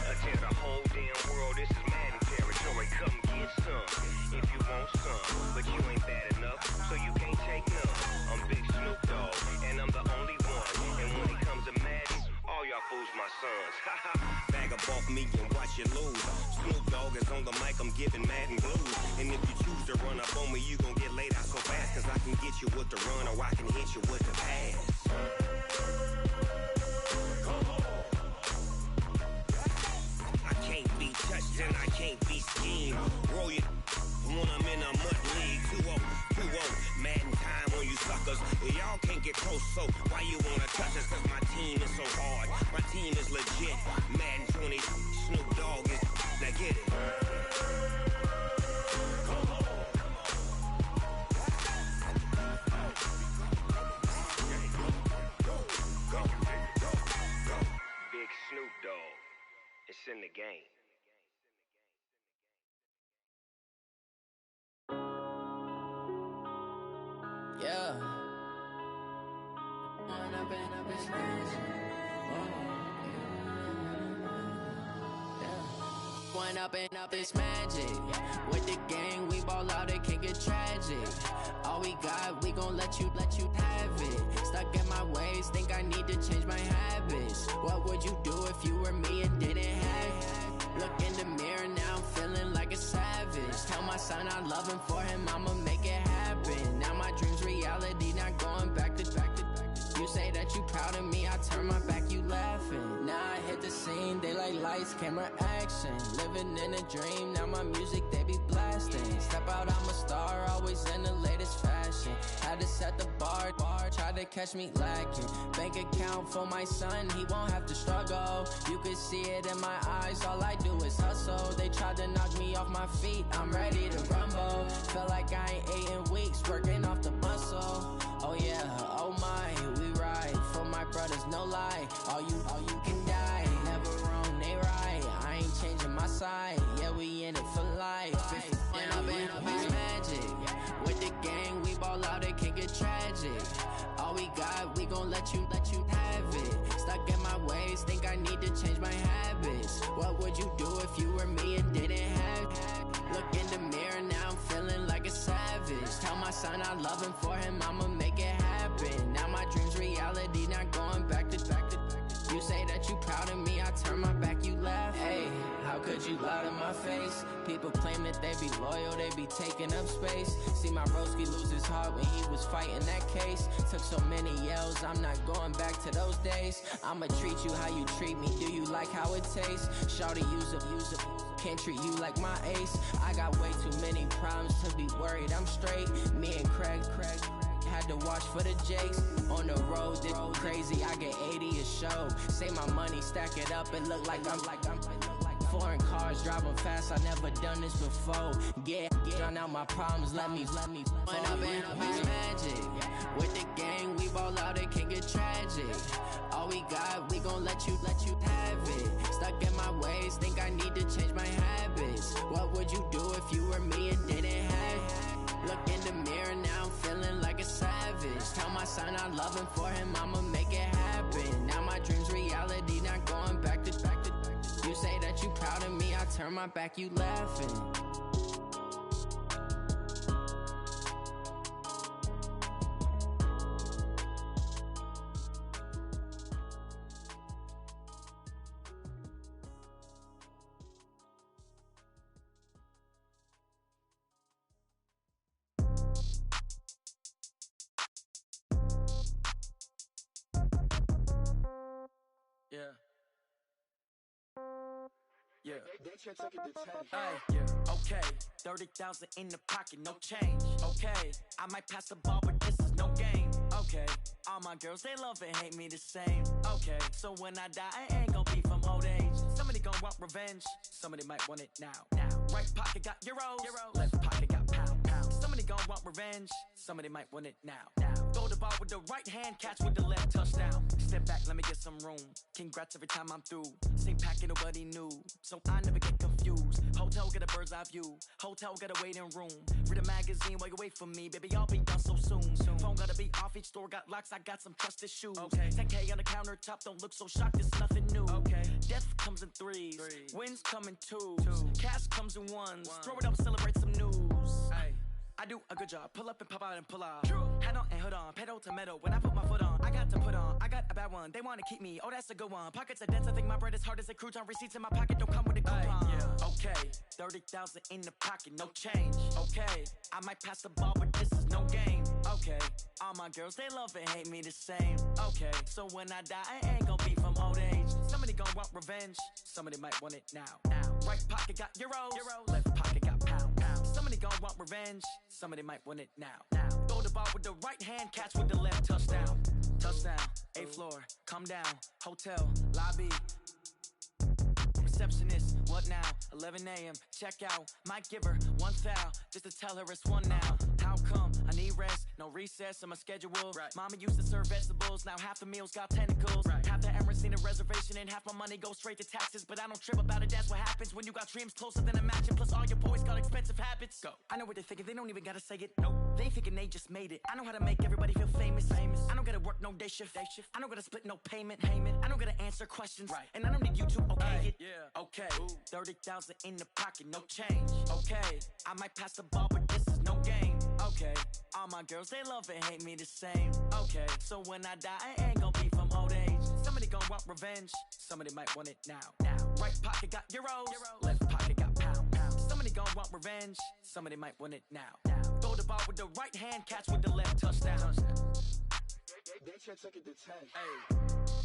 and tell the whole damn world this is Madden territory. Come get some if you want some, but you ain't bad enough, so you can't take none. I'm Big Snoop Dogg and I'm the only one, and when it comes to Madden, all y'all fools my sons. Haha, bag up off me and watch you lose. Snoop Dogg is on the mic, I'm giving Madden blues. And if you choose to run up on me, you gon' get laid out so fast, cause I can get you with the run or I can hit you with the pass. I can't be touched and I can't be schemed. Roll you when I'm in a mud league. 2-0, Madden time on you suckers. Y'all can't get close, so why you wanna touch us? Cause my team is so hard, my team is legit. Madden 20, Snoop Dogg is, now get it. Big Snoop Dogg, it's in the game. Yeah. One up and up, it's magic. With the gang, we ball out, it can get tragic. All we got, we gon' let you have it. Stuck in my ways, think I need to change my habits. What would you do if you were me and didn't have it? Look in the mirror, now I'm feeling like a savage. Tell my son I love him, for him I'ma make it happen. Now my dream's reality, not going back to. You say that you proud of me, I turn my back, you laughing. Now I hit the scene, they like lights, camera, action. Living in a dream, now my music, they be blasting. Step out, I'm a star, always in the latest fashion. Had to set the bar, try to catch me lacking. Bank account for my son, he won't have to struggle. You could see it in my eyes, all I do is hustle. They tried to knock me off my feet, I'm ready to rumble. Feel like I ain't ate in weeks, working off the muscle. Oh yeah, oh my, we ride for my brothers, no lie. All you can die, never wrong, they right. I ain't changing my side, yeah, we in it for life. And up it's magic. With the gang, we ball out, it can get tragic. All we got, we gon' let you have it. Stuck in my ways, think I need to change my habits. What would you do if you were me and didn't have it? Look in the mirror, now I'm feeling like a savage. Tell my son I love him, for him I'ma make it happen. Now my dream's reality, not going back to. You say that you proud of me, I turn my back, you laugh. Hey, how could you lie to my face? People claim that they be loyal, they be taking up space. See my broski lose his heart when he was fighting that case. Took so many yells, I'm not going back to those days. I'ma treat you how you treat me, do you like how it tastes? Shawty, use up, can't treat you like my ace. I got way too many problems to be worried, I'm straight. Me and Craig had to watch for the Jakes. On the road, this crazy, I get 80 a show. Say my money, stack it up, and look like I'm foreign cars, driving fast, I never done this before. Get drown out my problems, let me When up in Beach Magic, with the gang, we ball out, it can get tragic. All we got, we gon' let you have it. Stuck in my ways, think I need to change my habits. What would you do if you were me and didn't have it? Look in the mirror, now I'm feeling like a savage. Tell my son I love him, for him I'ma make it happen. Now my dream's reality, not going back to. You say that you proud of me, I turn my back, you laughing. Yeah. Yeah. Okay. 30,000 in the pocket, no change. Okay. I might pass the ball, but this is no game. Okay. All my girls, they love and hate me the same. Okay. So when I die, I ain't gon' be from old age. Somebody gon' want revenge. Somebody might want it now. Right pocket got euros. Left pocket got pound. Somebody gon' want revenge. Somebody might want it now. Throw the ball with the right hand, catch with the left, touchdown. Step back, let me get some room. Congrats every time I'm through. Same packet, nobody knew, so I never get confused. Hotel get a bird's eye view. Hotel get a waiting room. Read a magazine while you wait for me, baby. I'll be done so soon. Phone gotta be off, each store got locks. I got some trusted shoes. 10K on the countertop, don't look so shocked. It's nothing new. Death comes in threes. Wins come in twos. Cash comes in ones. Throw it up, celebrate some news. I do a good job. Pull up and pop out and pull off. Head on and hood on. Pedal to metal. When I put my foot on, I got to put on. I got a bad one. They want to keep me. Oh, that's a good one. Pockets are dense. I think my bread is hard as a crouton. Receipts in my pocket don't come with a coupon. Okay. 30,000 in the pocket. No change. Okay. I might pass the ball, but this is no game. Okay. All my girls, they love and hate me the same. Okay. So when I die, I ain't gon' be from old age. Somebody gon' want revenge. Somebody might want it now. Right pocket got euros. Left pocket got pound. Somebody gon' want revenge. Somebody might want it now. Throw the ball with the right hand, catch with the left, touchdown. Touchdown, 8th floor, come down, hotel, lobby. Receptionist, what now? 11 a.m., check out. Might give her one foul, just to tell her it's one now. How come? I need rest, no recess in my schedule. Mama used to serve vegetables, now half the meals got tentacles. Half the Emirates need a reservation and half my money goes straight to taxes. But I don't trip about it, that's what happens when you got dreams closer than a match. And plus all your boys got expensive habits. Go. I know what they're thinking, they don't even gotta say it. Nope. They thinking they just made it. I know how to make everybody feel famous. I don't gotta work no day shift. I don't gotta split no payment. I don't gotta answer questions. And I don't need you to okay it. Okay. 30,000 in the pocket, no change. Okay. I might pass the ball, but this is no game. Okay. All my girls, they love and hate me the same. Okay. So when I die, I ain't gon' be from old age. Somebody gon' want revenge. Somebody might want it now. Right pocket got euros. Left pocket got pound. Somebody gon' want revenge. Somebody might want it now. Throw the ball with the right hand, catch with the left, touchdown. They can't take it to 10.